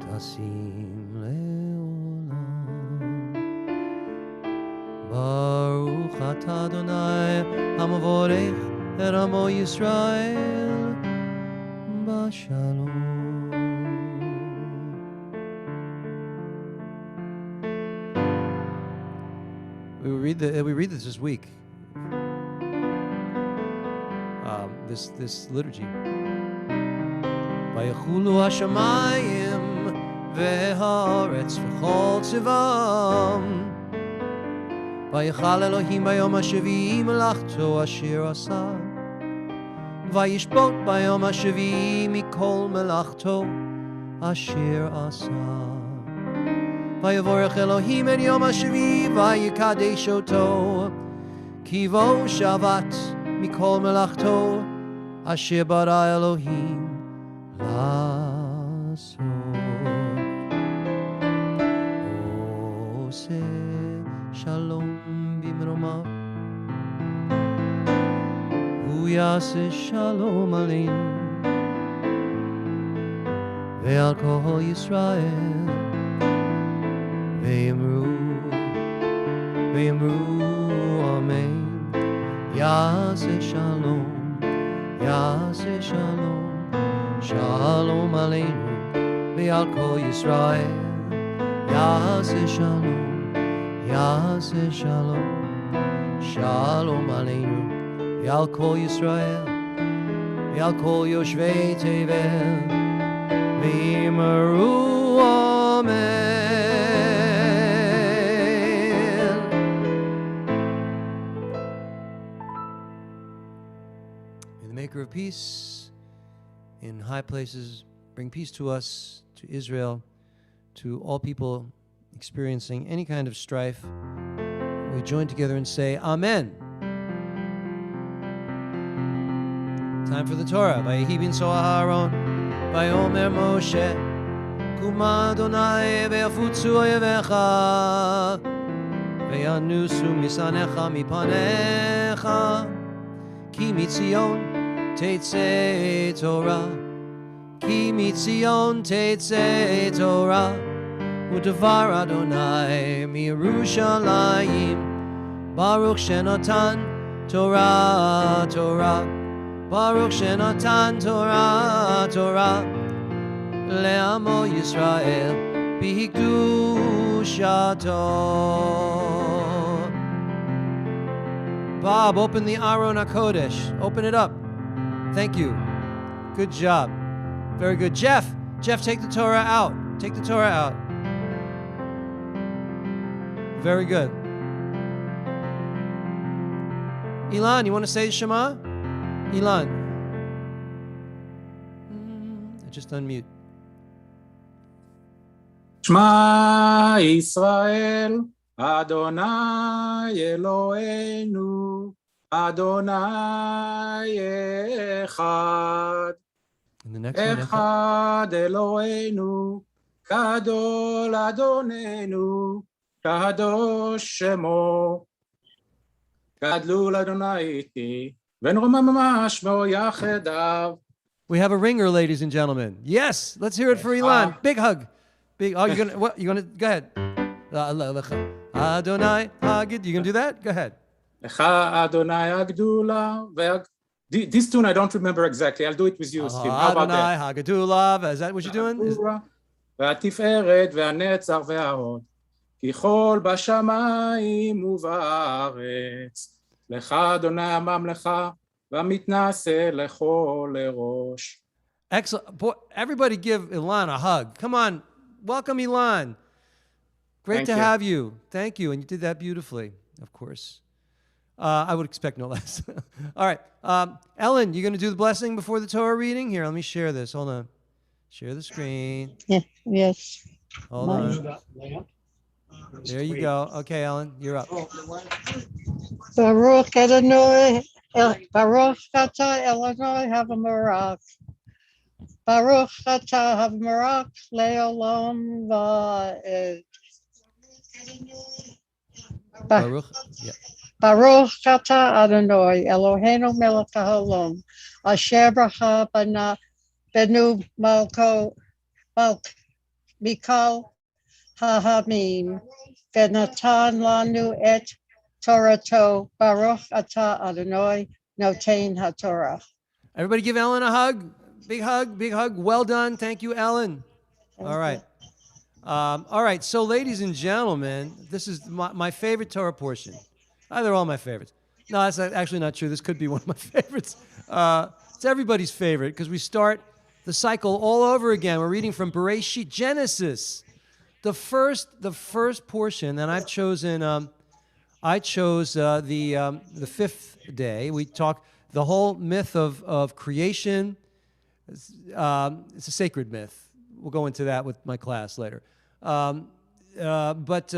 S1: Tasim Leolam Baruch Atah Adonai Hamavorech Et Amo Yisrael Bashalom. We read this week. This liturgy. Vayechulu hashamayim ve'haaretz v'chol tzivam. Vayechal Elohim bayom hashavi'i melachto asher asa. Vayishbot bayom hashavi'i mikol melachto asher asa. Vayavorech Elohim et yom hashavi'i vayikadesh oto Kivo shavat mikol melachto asher bara Elohim lasot. Ose shalom bimromav hu yaseh shalom aleinu ve'al kol Yisrael ve'yamru amen. Yaseh shalom, Yaseh shalom, shalom aleinu ve'al kol Yisrael. Yaseh shalom, Yaseh shalom, shalom aleinu ve'al kol Yisrael, ve'al kol yoshvei tevel ve'yimru amen. Maker of peace in high places, bring peace to us, to Israel, to all people experiencing any kind of strife. We join together and say, Amen. Time for the Torah. Vayehi bin Soharon, Vayomer Moshe, Kuma Adonai ve'afutzu oyevecha, ve'yanusu misanecha mipanecha, ki mitzion Tetzei Torah, ki mitzion tetzei Torah, u'devar Adonai miYerushalayim, Baruch shenatan Torah, Torah, Baruch shenatan Torah, Torah, le'amo Yisrael b'hikdushato. Bob, open the Aron HaKodesh. Open it up. Thank you. Good job. Very good. Jeff, take the Torah out. Take the Torah out. Very good. Ilan, you want to say Shema? Ilan. Just unmute.
S6: Shema Yisrael, Adonai Eloheinu, Adonai Echad.
S1: And the next one.
S6: Echad Eloheinu, Gadol Adonenu, Kadosh Shemo. Gadlu Adonai iti, Venroma mamash mo yachedav.
S1: We have a ringer, ladies and gentlemen. Yes, let's hear it for Ilan. Big hug. Big. Oh, you're gonna what? You're gonna go ahead. Adonai Hagid. You gonna do that? Go ahead.
S6: Adonai Agdula. This tune I don't remember exactly. I'll do it with you, Steve. How about that?
S1: Adonai Hagadulav. Is that what you're doing?
S6: והתפארת והנצח וההוד, כי כל בשמיים ובארץ, לך אדוני הממלכה, והמתנשא לכל לראש.
S1: Excellent. Boy, everybody give Ilan a hug. Come on. Welcome, Ilan. Great to have you. Thank you. And you did that beautifully, of course. I would expect no less. All right. Ellen, you going to do the blessing before the Torah reading? Here, let me share this. Hold on. Share the screen.
S5: Yeah, yes.
S1: Hold on. There you go. Okay, Ellen, you're up.
S5: Baruch Adonai, Baruch Atah Eloheinu Havamarach. Baruch Atah Havamarach Leolam Va'ed.
S1: Baruch. Yeah.
S5: Baruch Atah Adonai Eloheinu Melech HaOlam Asher Bracha Benu Malko Mikal Hahamim Venatan Lanu Et Torato Baruch Atah Adonai Notain HaTorah.
S1: Everybody give Ellen a hug. Big hug, big hug. Well done. Thank you, Ellen. All right. All right. So, ladies and gentlemen, this is my favorite Torah portion. They're all my favorites. No, that's actually not true. This could be one of my favorites. It's everybody's favorite because we start the cycle all over again. We're reading from Bereshit, Genesis. The first portion, and I've chosen. I chose the fifth day. We talk the whole myth of creation. It's a sacred myth. We'll go into that with my class later. But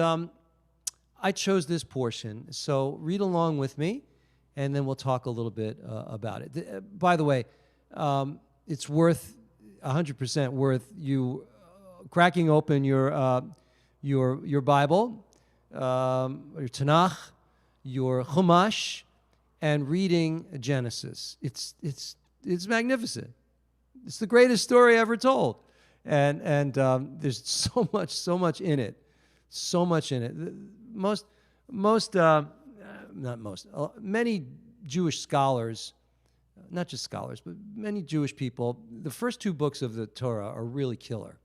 S1: I chose this portion, so read along with me, and then we'll talk a little bit about it. By the way, it's worth 100% worth you cracking open your Bible, your Tanakh, your Chumash, and reading Genesis. It's magnificent. It's the greatest story ever told, and there's so much in it, so much in it. Many Jewish scholars, not just scholars, but many Jewish people, the first two books of the Torah are really killer,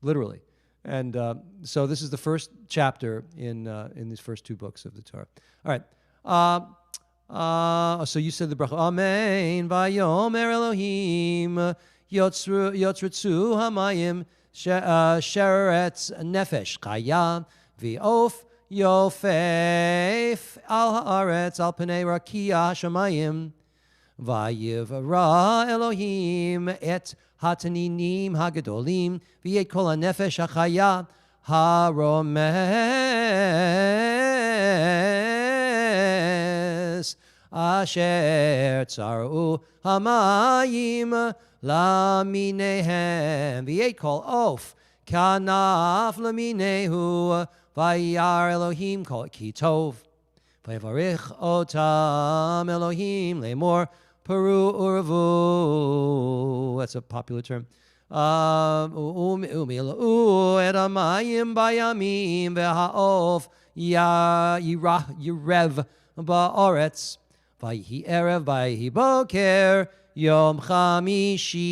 S1: literally. And so this is the first chapter in these first two books of the Torah. All right. So you said the bracha. Amen. Vayomer Elohim yotzritzu hamayim sheretz nefesh chaya v'of yofef al haaretz al pnei rakia hashamayim vayivra Elohim et hataninim hagadolim v'yet kol hanefesh hachaya haromes asher tzaru hamayim laminehem v'yet kol of kanaf laminehu vayar Elohim kol kitov vayivarich otam Elohim lemor Peru urvu. That's a popular term. Edamayim bayamim ve'ha'of yirev ba'aretz vayhi erev vayhi boker yom chamishi.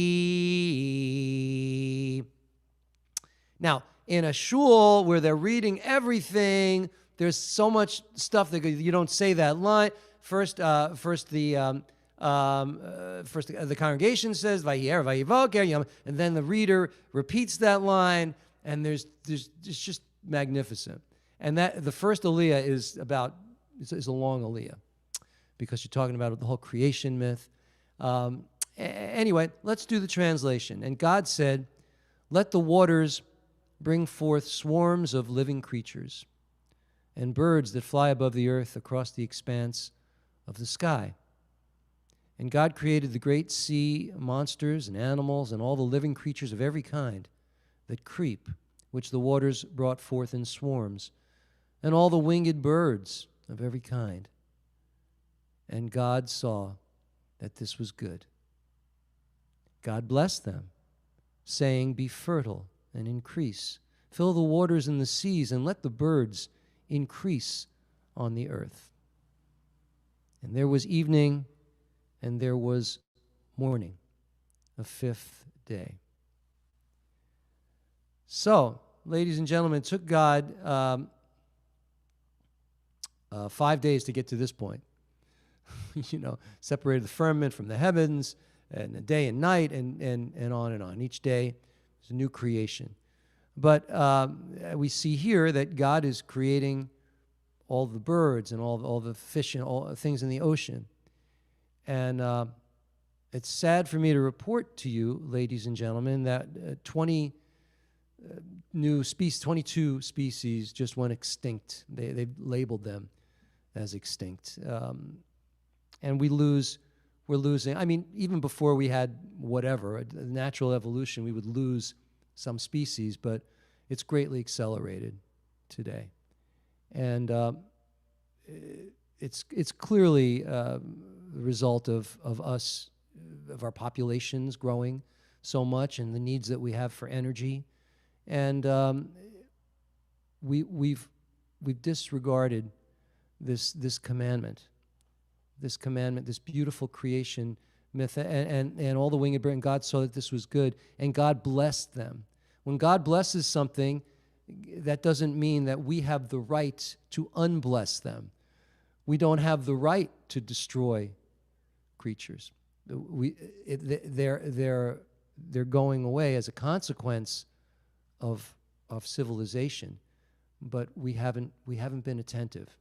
S1: Now, in a shul where they're reading everything, there's so much stuff that you don't say that line. First the congregation says "Vayi'er vayivoker," and then the reader repeats that line, and it's just magnificent. And that the first aliyah is a long aliyah because you're talking about the whole creation myth. Anyway, let's do the translation. And God said, "Let the waters bring forth swarms of living creatures, and birds that fly above the earth across the expanse of the sky." And God created the great sea monsters and animals and all the living creatures of every kind that creep, which the waters brought forth in swarms, and all the winged birds of every kind. And God saw that this was good. God blessed them, saying, "Be fertile and increase. Fill the waters in the seas, and let the birds increase on the earth." And there was evening, and there was morning, a fifth day. So, ladies and gentlemen, it took God 5 days to get to this point. Separated the firmament from the heavens, and the day and night, and on and on. Each day is a new creation. But we see here that God is creating all the birds and all the fish and all the things in the ocean. And it's sad for me to report to you, ladies and gentlemen, that 22 species just went extinct. They've labeled them as extinct. And we're losing. I mean, even before we had whatever, natural evolution, we would lose some species, but it's greatly accelerated today. And it's clearly the result of us, of our populations growing so much and the needs that we have for energy. And we've disregarded this commandment, this beautiful creation myth, and all the winged birds. And God saw that this was good, and God blessed them. When God blesses something, that doesn't mean that we have the right to unbless them. We don't have the right to destroy creatures. They're going away as a consequence of civilization, but we haven't been attentive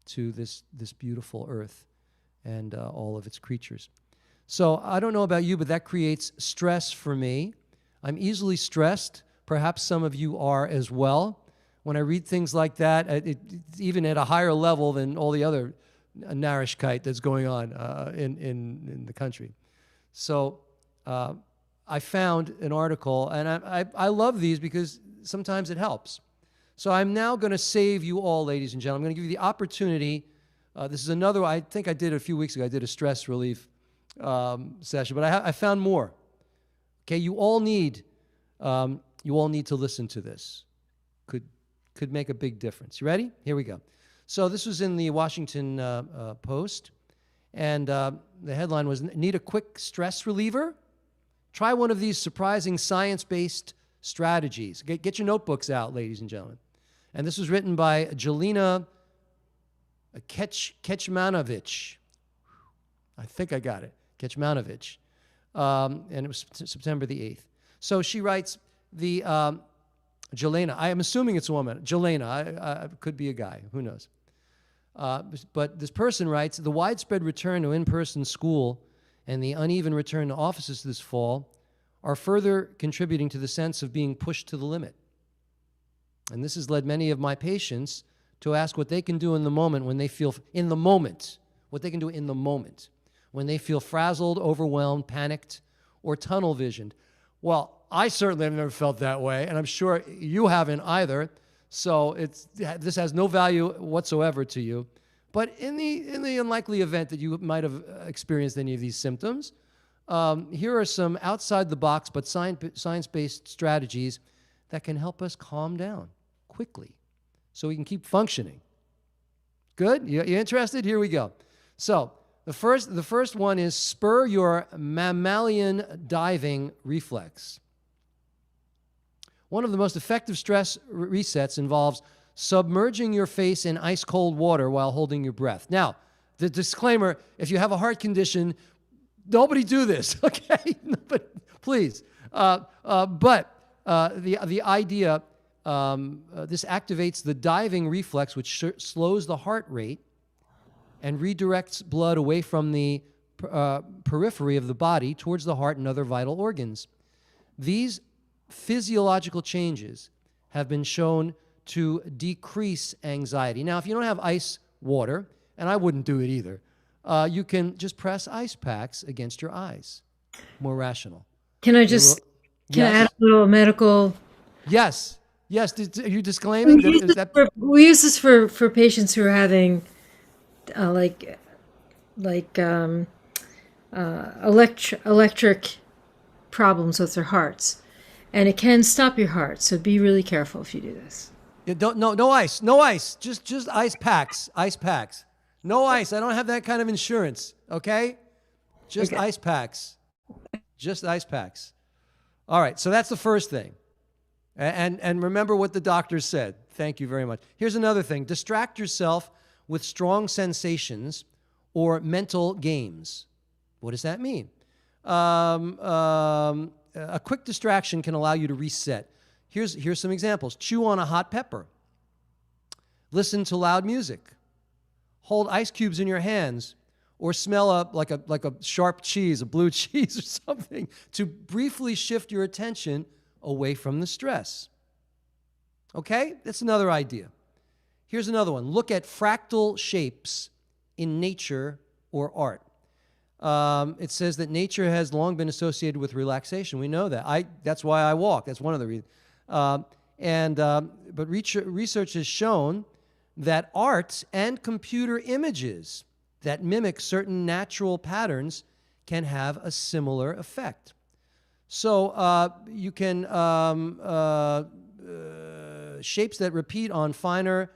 S1: to this beautiful earth and all of its creatures. So I don't know about you, but that creates stress for me. I'm easily stressed. Perhaps some of you are as well. when I read things like that, it's even at a higher level than all the other narishkeit that's going on in the country. So I found an article, and I love these because sometimes it helps. So I'm now going to save you all, ladies and gentlemen. I'm going to give you the opportunity. This is another, I think I did a few weeks ago. I did a stress relief session, but I found more. Okay, you all need to listen to this. Could make a big difference. You ready? Here we go. So this was in the Washington Post, and the headline was, "Need a quick stress reliever? Try one of these surprising science-based strategies." Get your notebooks out, ladies and gentlemen. And this was written by Jelena Kecmanovic. I think I got it. Kecmanovic. And it was September the 8th. So she writes, Jelena, I am assuming it's a woman. Jelena, could be a guy. Who knows? But this person writes, "The widespread return to in-person school and the uneven return to offices this fall are further contributing to the sense of being pushed to the limit. And this has led many of my patients to ask what they can do in the moment when they feel, what they can do in the moment, when they feel frazzled, overwhelmed, panicked, or tunnel visioned." Well, I certainly have never felt that way, and I'm sure you haven't either. So this has no value whatsoever to you. But in the unlikely event that you might have experienced any of these symptoms, here are some outside-the-box but science-based strategies that can help us calm down quickly so we can keep functioning. Good? You interested? Here we go. So the first one is spur your mammalian diving reflex. One of the most effective stress resets involves submerging your face in ice-cold water while holding your breath. Now, the disclaimer, if you have a heart condition, nobody do this, okay? But please. The idea, this activates the diving reflex, which slows the heart rate and redirects blood away from the periphery of the body towards the heart and other vital organs. These physiological changes have been shown to decrease anxiety. Now, if you don't have ice water, and I wouldn't do it either, you can just press ice packs against your eyes. More rational.
S4: Can I add a little medical?
S1: Yes. Yes. Are you disclaiming?
S4: We use this for patients who are having electric problems with their hearts. And it can stop your heart, so be really careful if you do this.
S1: Yeah, no ice. Just ice packs. No ice. I don't have that kind of insurance. Okay, just okay. Ice packs. Just ice packs. All right. So that's the first thing, and remember what the doctor said. Thank you very much. Here's another thing: distract yourself with strong sensations or mental games. What does that mean? A quick distraction can allow you to reset. Here's some examples. Chew on a hot pepper. Listen to loud music. Hold ice cubes in your hands, or smell like a sharp cheese, a blue cheese or something, to briefly shift your attention away from the stress. Okay? That's another idea. Here's another one. Look at fractal shapes in nature or art. It says that nature has long been associated with relaxation. We know that. That's why I walk. That's one of the reasons. But research has shown that art and computer images that mimic certain natural patterns can have a similar effect. So you can shapes that repeat on finer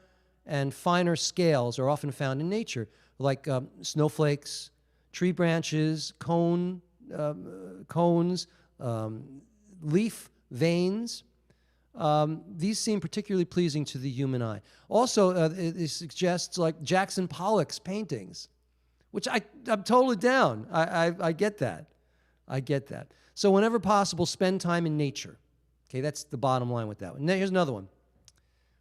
S1: and finer scales are often found in nature, like snowflakes, tree branches, cones, leaf veins. These seem particularly pleasing to the human eye. Also, it suggests like Jackson Pollock's paintings, which I'm totally down. I get that. I get that. So whenever possible, spend time in nature. Okay, that's the bottom line with that one. Now, here's another one,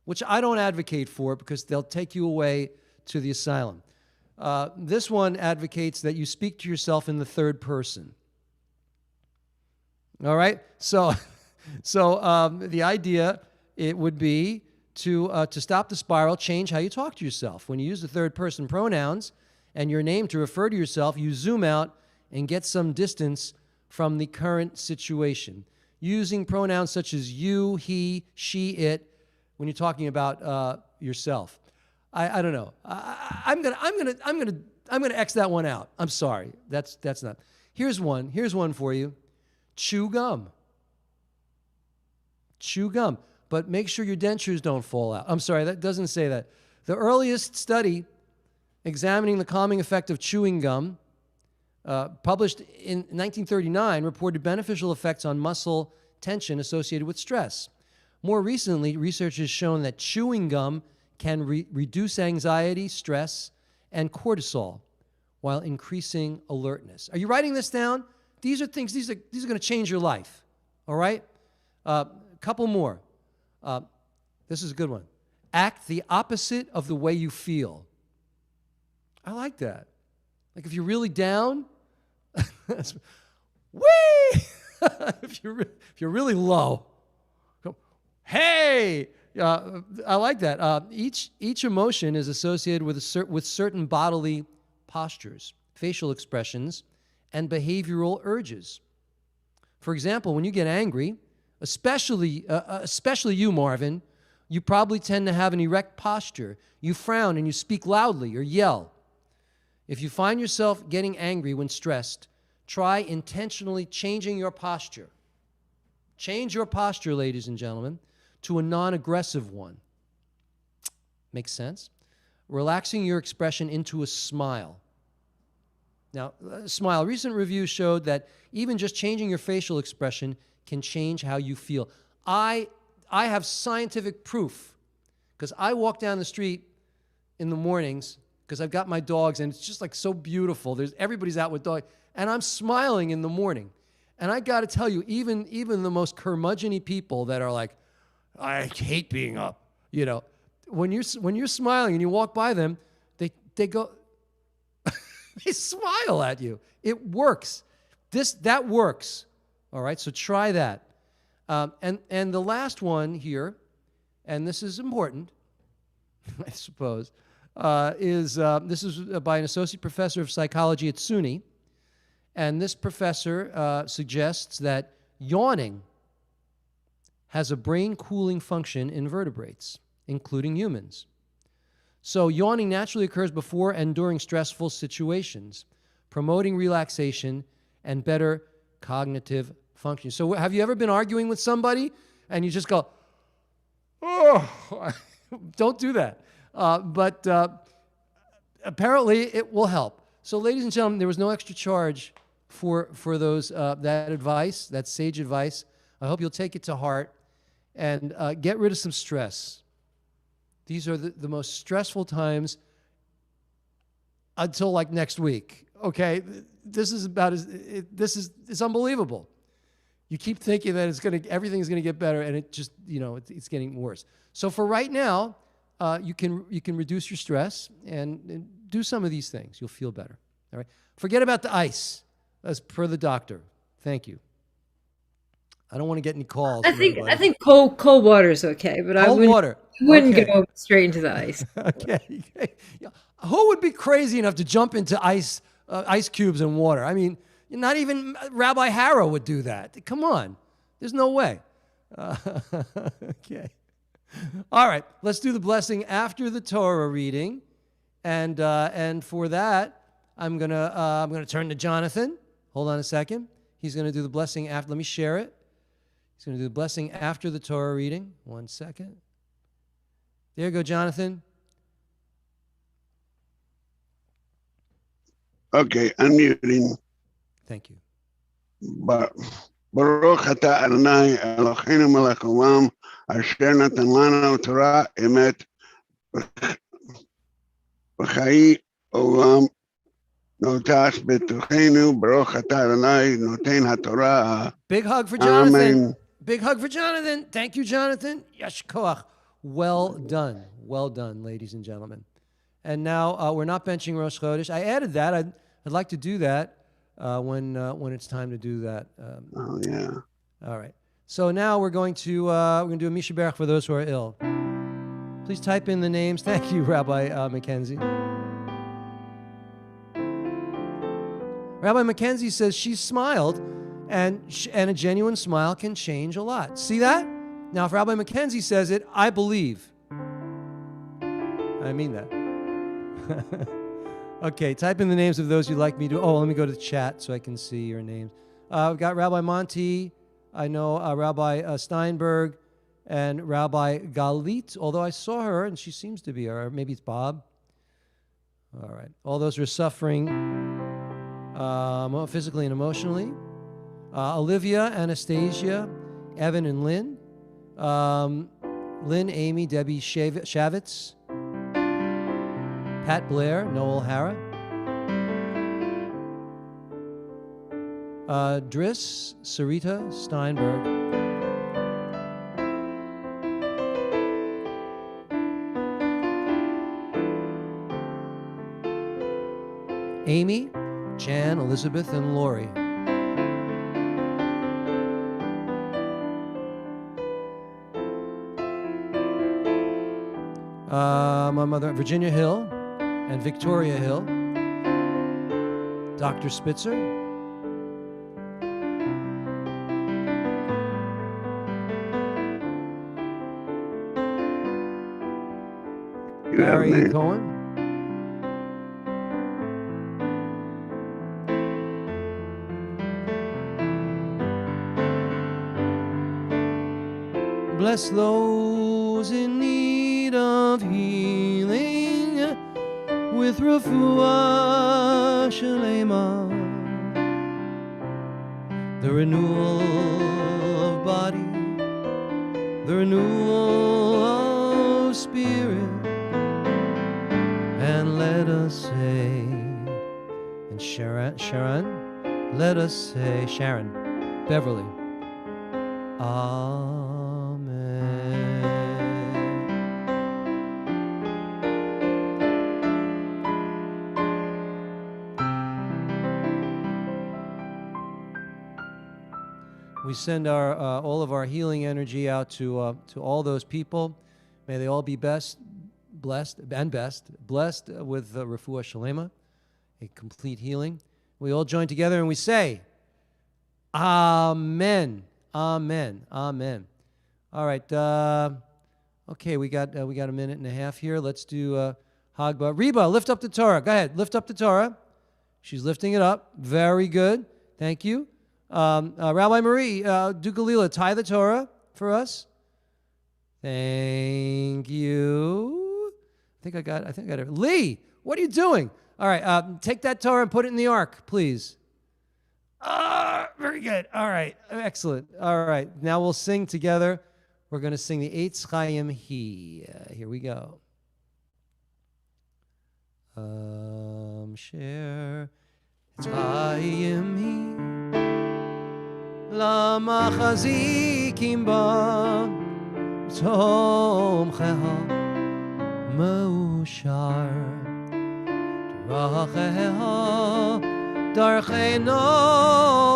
S1: which I don't advocate for because they'll take you away to the asylum. This one advocates that you speak to yourself in the third person. All right? So the idea, it would be to stop the spiral, change how you talk to yourself. When you use the third person pronouns and your name to refer to yourself, you zoom out and get some distance from the current situation. Using pronouns such as you, he, she, it, when you're talking about yourself. I don't know. I'm gonna X that one out. I'm sorry. That's not. Here's one for you. Chew gum. Chew gum. But make sure your dentures don't fall out. I'm sorry, that doesn't say that. The earliest study examining the calming effect of chewing gum, published in 1939, reported beneficial effects on muscle tension associated with stress. More recently, research has shown that chewing gum can reduce anxiety, stress, and cortisol while increasing alertness. Are you writing this down? These are things, these are going to change your life, all right? Couple more. This is a good one. Act the opposite of the way you feel. I like that. Like if you're really down, whee! if you're really low, go, hey! I like that. Each emotion is associated with certain bodily postures, facial expressions, and behavioral urges. For example, when you get angry, especially you, Marvin, you probably tend to have an erect posture. You frown and you speak loudly or yell. If you find yourself getting angry when stressed, try intentionally changing your posture. Change your posture, ladies and gentlemen, to a non-aggressive one. Makes sense? Relaxing your expression into a smile. Now, smile. Recent reviews showed that even just changing your facial expression can change how you feel. I have scientific proof because I walk down the street in the mornings because I've got my dogs and it's just like so beautiful. Everybody's out with dogs and I'm smiling in the morning. And I got to tell you, even the most curmudgeon-y people that are like, I hate being up, you know, when you're smiling and you walk by them, they go, they smile at you. It works. That works. All right, so try that. And the last one here, and this is important, I suppose, this is by an associate professor of psychology at SUNY. And this professor suggests that yawning has a brain-cooling function in vertebrates, including humans. So yawning naturally occurs before and during stressful situations, promoting relaxation and better cognitive function. So have you ever been arguing with somebody and you just go, oh, don't do that. But apparently it will help. So ladies and gentlemen, there was no extra charge for those that advice, that sage advice. I hope you'll take it to heart and get rid of some stress. These are the most stressful times until like next week. Okay, this is it's unbelievable. You keep thinking that everything's gonna get better, and it just it's getting worse. So for right now, you can reduce your stress and do some of these things. You'll feel better. All right. Forget about the ice, as per the doctor. Thank you. I don't want to get any calls.
S4: I think cold water is okay, but I wouldn't go straight into the ice.
S1: Okay. Who would be crazy enough to jump into ice cubes and water? I mean, not even Rabbi Harrow would do that. Come on. There's no way. Okay. All right. Let's do the blessing after the Torah reading. And for that, I'm gonna turn to Jonathan. Hold on a second. He's going to do the blessing after. Let me share it. He's going to do the blessing after the Torah reading. 1 second. There you go, Jonathan.
S7: Okay, unmuting.
S1: Thank you.
S7: Baruch atah Adonai Eloheinu melech haolam asher natan lanu Torah emet v'chai olam notas betuchenu Baruch atah Adonai noten haTorah.
S1: Big hug for Jonathan.
S7: Amen.
S1: Big hug for Jonathan. Thank you, Jonathan. Yesh koach. Well done. Well done, ladies and gentlemen. And now we're not benching Rosh Chodesh. I added that. I'd like to do that when it's time to do that.
S7: Oh yeah.
S1: All right. So now we're going to do a Misha Berach for those who are ill. Please type in the names. Thank you, Rabbi Mackenzie. Rabbi Mackenzie says she smiled, and a genuine smile can change a lot. See that? Now, if Rabbi Mackenzie says it, I believe. I mean that. Okay, type in the names of those you'd like me to. Oh, let me go to the chat so I can see your names. We've got Rabbi Monty. I know Rabbi Steinberg and Rabbi Galit, although I saw her and she seems to be, or maybe it's Bob. All right. All those who are suffering physically and emotionally. Olivia, Anastasia, Evan and Lynn. Lynn, Amy, Debbie Shavitz. Pat Blair, Noel Hara. Driss, Sarita Steinberg. Amy, Jan, Elizabeth, and Lori. My mother, Virginia Hill and Victoria Hill. Dr. Spitzer. Barry Cohen. Bless those in need of healing with refuah shalema, the renewal of body, the renewal of spirit, and let us say, and Sharon, let us say, Sharon, Beverly, Amen. We send our all of our healing energy out to all those people. May they all be blessed with refuah shalema, a complete healing. We all join together and we say, Amen, Amen, Amen. All right. Okay, we got a minute and a half here. Let's do Hagba. Reba, lift up the Torah. Go ahead, lift up the Torah. She's lifting it up. Very good. Thank you. Rabbi Marie, do Galila, tie the Torah for us. Thank you. I think I got it. Lee, what are you doing? All right, take that Torah and put it in the ark, please. Very good. All right, excellent. All right, now we'll sing together. We're going to sing the Eitz Chaim He. Here we go. Share Eitz Chaim He. למחזיקים בה תומכיה מאושר דרכיה דרכי נועם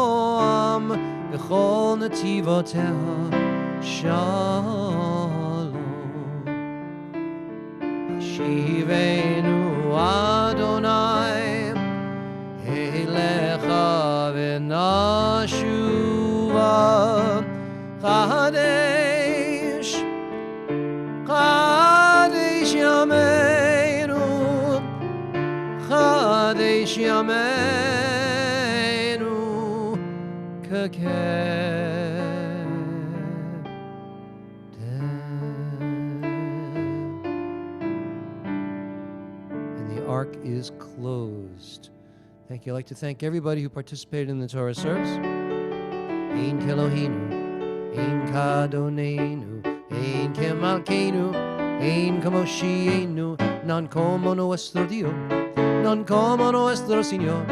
S1: בכל נתיבותיה שלום השיבנו אדוני אליך ונשוב Kadesh, Kadesh Yameinu, Kadesh Yameinu, And the ark is closed. Thank you. I'd like to thank everybody who participated in the Torah service. Ein Kelohinu, Ein Kadonenu, Ein Kemalkeinu, Ein Kamoshienu, non como nuestro Dios, non como nuestro Señor,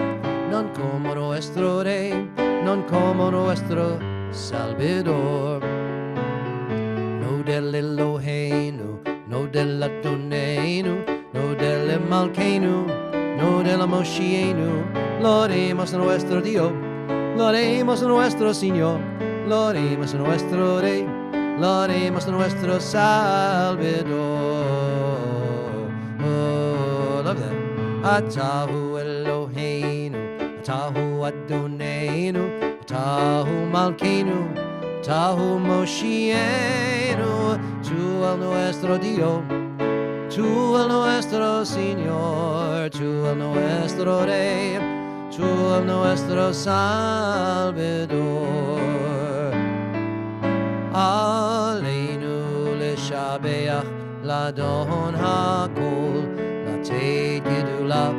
S1: non como nuestro Rey, non como nuestro Salvador. No del Eloheinu, no del Adonenu, no del Malkeinu, no del Moshienu, lo haremos nuestro Dios. Lo haremos nuestro Señor, lo haremos nuestro Rey, lo haremos nuestro Salvador. Oh, love that. Atahu Eloheinu, Atahu Adonenu, Atahu Malkeinu, Atahu Moshienu, tú el nuestro Dios, tú el nuestro Señor, tú el nuestro Rey, tú el nuestro Salvador. Aleinu leshabeach ladon hakol, לתת גדולה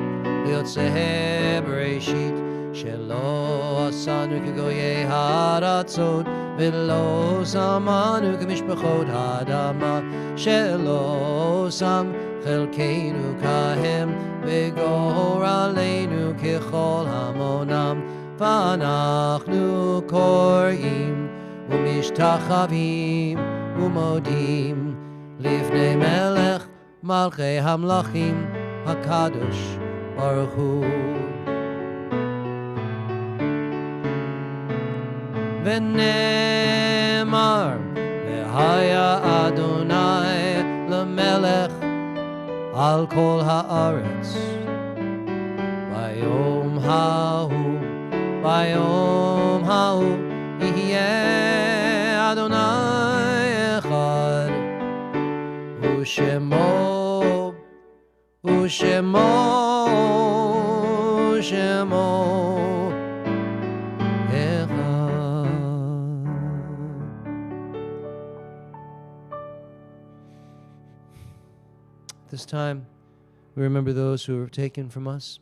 S1: ליוצאי בראשית, שלא עשנו כגויי הארצות, ולא שמנו כמשפחות האדמה, שלא שם חלקנו כהם, וגורלנו ככל המונם, ואנחנו קוראים ומשתחווים ומודים לפני מלך מלכי המלכים הקדוש ברוך הוא. ונאמר והיה אדוני למלך על כל הארץ, ביום ההוא יהיה אדוני אחד, ושמו אחד. This time, we remember those who were taken from us,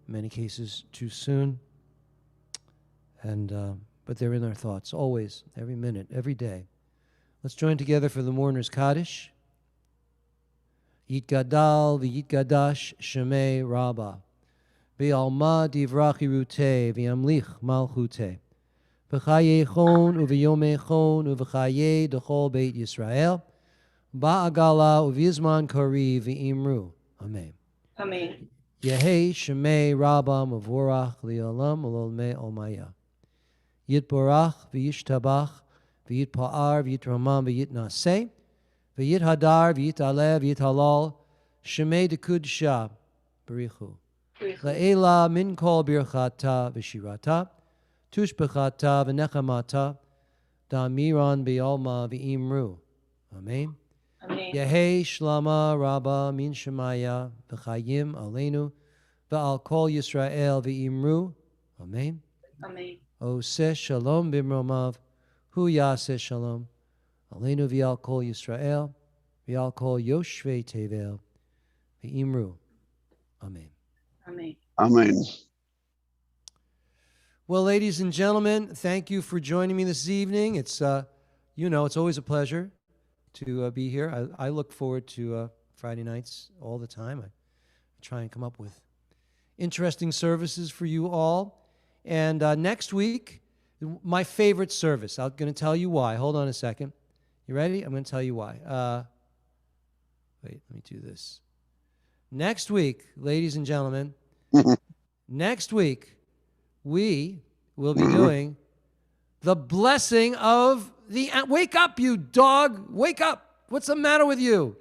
S1: in many cases too soon, and but they're in our thoughts always, every minute, every day. Let's join together for the mourner's Kaddish. Yitgadal v'yitgadash shemei Rabba, v'alma divrachi rute v'yamlich malchute, v'chayechon uv'yomechon uv'chaye d'chol beit Yisrael, ba'agala uv'yizman kori v'imru. Amen.
S2: Amen.
S1: Yehei shemei Rabba mavorach li'olam ulolmei olmaya. Yitborach v'yishtabach v'yitpa'ar v'yitramam v'yitnaseh v'yithadar v'yitalev v'yithalal shemei dekudsha barichu. La'ela min kol birchata v'shirata tushbechata v'nechamata da'amiran b'yalma v'imru. Amen.
S2: Amen.
S1: Yehei shlama Rabba min shemaya v'chayim aleinu v'al kol Yisrael v'imru. Amen.
S2: Amen.
S1: Oseh shalom bimromav hu yaseh shalom aleinu v'al kol Yisrael v'al kol yoshvei tevel v'imru. Amen.
S2: Amen.
S7: Amen.
S1: Well, ladies and gentlemen, thank you for joining me this evening. It's it's always a pleasure to be here. I look forward to Friday nights all the time. I try and come up with interesting services for you all. And next week, my favorite service. I'm going to tell you why. Hold on a second. You ready? I'm going to tell you why. Wait, let me do this. Next week, ladies and gentlemen, next week, we will be doing the blessing of the... Wake up, you dog! Wake up! What's the matter with you?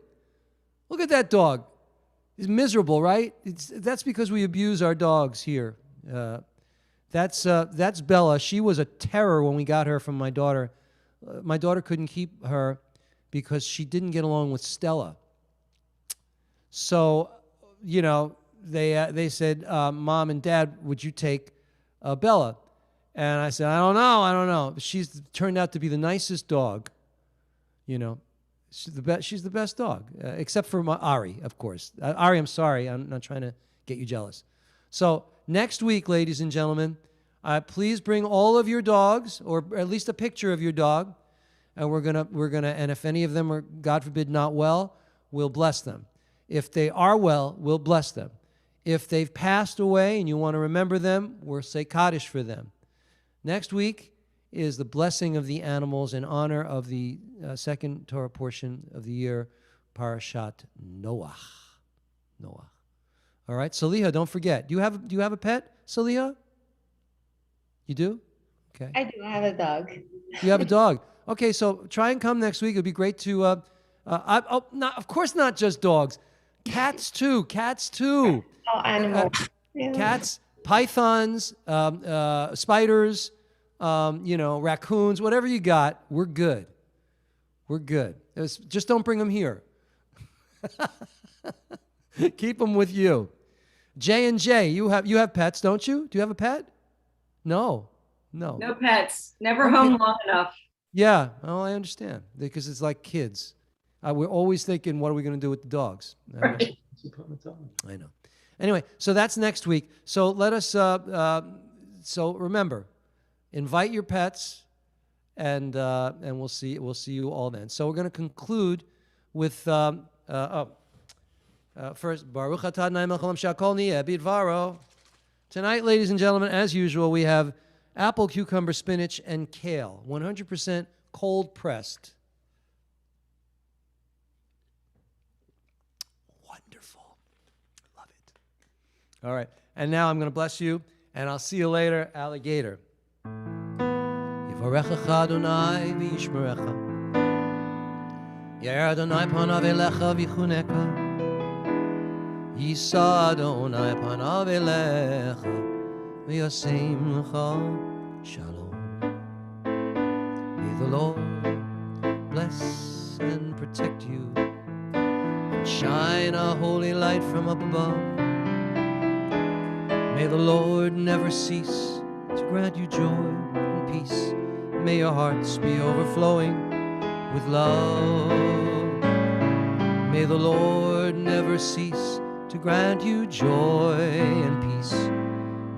S1: Look at that dog. He's miserable, right? That's because we abuse our dogs here. That's Bella. She was a terror when we got her from my daughter. My daughter couldn't keep her because she didn't get along with Stella. So, they said, Mom and Dad, would you take Bella? And I said, I don't know. She's turned out to be the nicest dog. She's the best dog, except for Ari, of course. Ari, I'm sorry. I'm not trying to get you jealous. So next week, ladies and gentlemen, please bring all of your dogs, or at least a picture of your dog, and we're gonna, and if any of them are, God forbid, not well, we'll bless them. If they are well, we'll bless them. If they've passed away and you want to remember them, we'll say Kaddish for them. Next week is the blessing of the animals in honor of the second Torah portion of the year, Parashat Noach. All right, Saliha, don't forget. Do you have a pet, Saliha? You do? Okay.
S8: I do have a dog.
S1: You have a dog. Okay, so try and come next week. It'd be great to. Of course, not just dogs. Cats too. Cats too.
S8: Oh, animals. Yeah.
S1: Cats, pythons, spiders, raccoons, whatever you got. We're good. We're good. Just don't bring them here. Keep them with you. J&J, you have pets, don't you? Do you have a pet? No.
S2: No pets. Never home long enough.
S1: Yeah, well, I understand because it's like kids. We're always thinking, what are we going to do with the dogs?
S2: Right.
S1: I know. Anyway, so that's next week. So let us. So remember, invite your pets, and we'll see you all then. So we're going to conclude with first Baruch Atah Adonai Melech Haolam Shakol Niyeh Bidvaro. Tonight, ladies and gentlemen, as usual, we have apple, cucumber, spinach, and kale, 100% cold pressed. Wonderful. Love it. All right. And now I'm going to bless you, and I'll see you later, alligator. Yivarechecha Adonai v'yishmerecha. Yair Adonai panav elecha v'chuneka. Yisa Adonai panav elecha. V'yasem lecha shalom. May the Lord bless and protect you, and shine a holy light from up above. May the Lord never cease to grant you joy and peace. May your hearts be overflowing with love. May the Lord never cease to grant you joy and peace.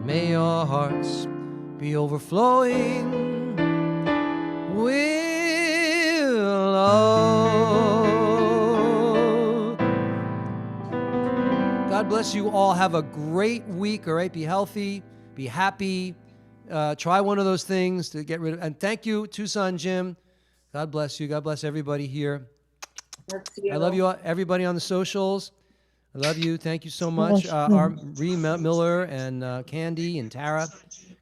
S1: May your hearts be overflowing with love. God bless you all. Have a great week, all right? Be healthy, be happy. Try one of those things to get rid of. And thank you, Tucson Jim. God bless you. God bless everybody here. I love you all, everybody on the socials. I love you. Thank you so much. Ree Miller and Candy and Tara.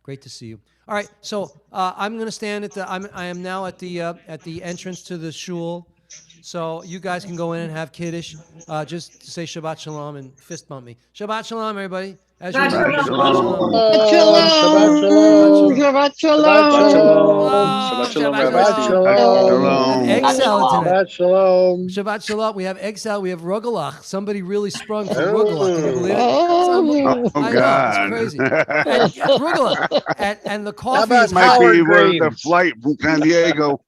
S1: Great to see you. All right, so I'm going to stand at the. I am now at the entrance to the shul. So you guys can go in and have kiddush. Just say Shabbat Shalom and fist bump me. Shabbat Shalom, everybody. As you know,
S2: Shabbat
S1: Shabbat
S3: Shalom.
S5: Shabbat
S3: Shabbat
S5: Shalom.
S3: Shalom.
S1: Shabbat Shalom.
S7: Shalom.
S1: Egg salad tonight.
S3: Shabbat Shalom.
S1: Shabbat Shalom. We have egg salad. We have rugelach. Somebody really sprung for rugelach. Can you believe it?
S7: Oh,
S1: I know,
S7: God.
S1: it's crazy. And rugelach. And the
S3: How
S1: coffee
S3: about
S1: is
S7: Might
S1: hot.
S7: be
S3: Howard
S7: worth the
S3: Greens?
S7: flight from San Diego.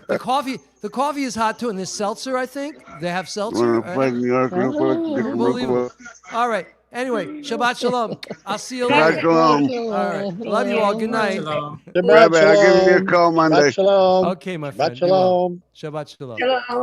S1: The coffee is hot too, and there's seltzer. I think they have seltzer.
S7: Wanna fly to New York real quick? Get some
S1: Unbelievable.
S7: rugelach.
S1: All right. Anyway, Shabbat Shalom. I'll see you
S7: Shabbat
S1: later.
S7: Shalom.
S1: All right. Love you all. Good night.
S6: Shalom.
S3: Shabbat
S7: Rabbi, I'll give you a
S3: Shalom.
S7: call Monday.
S3: Shabbat Shalom.
S1: Okay, my
S3: Shabbat
S1: friend. You will.
S3: Shalom.
S1: Shabbat Shalom.
S2: Shalom.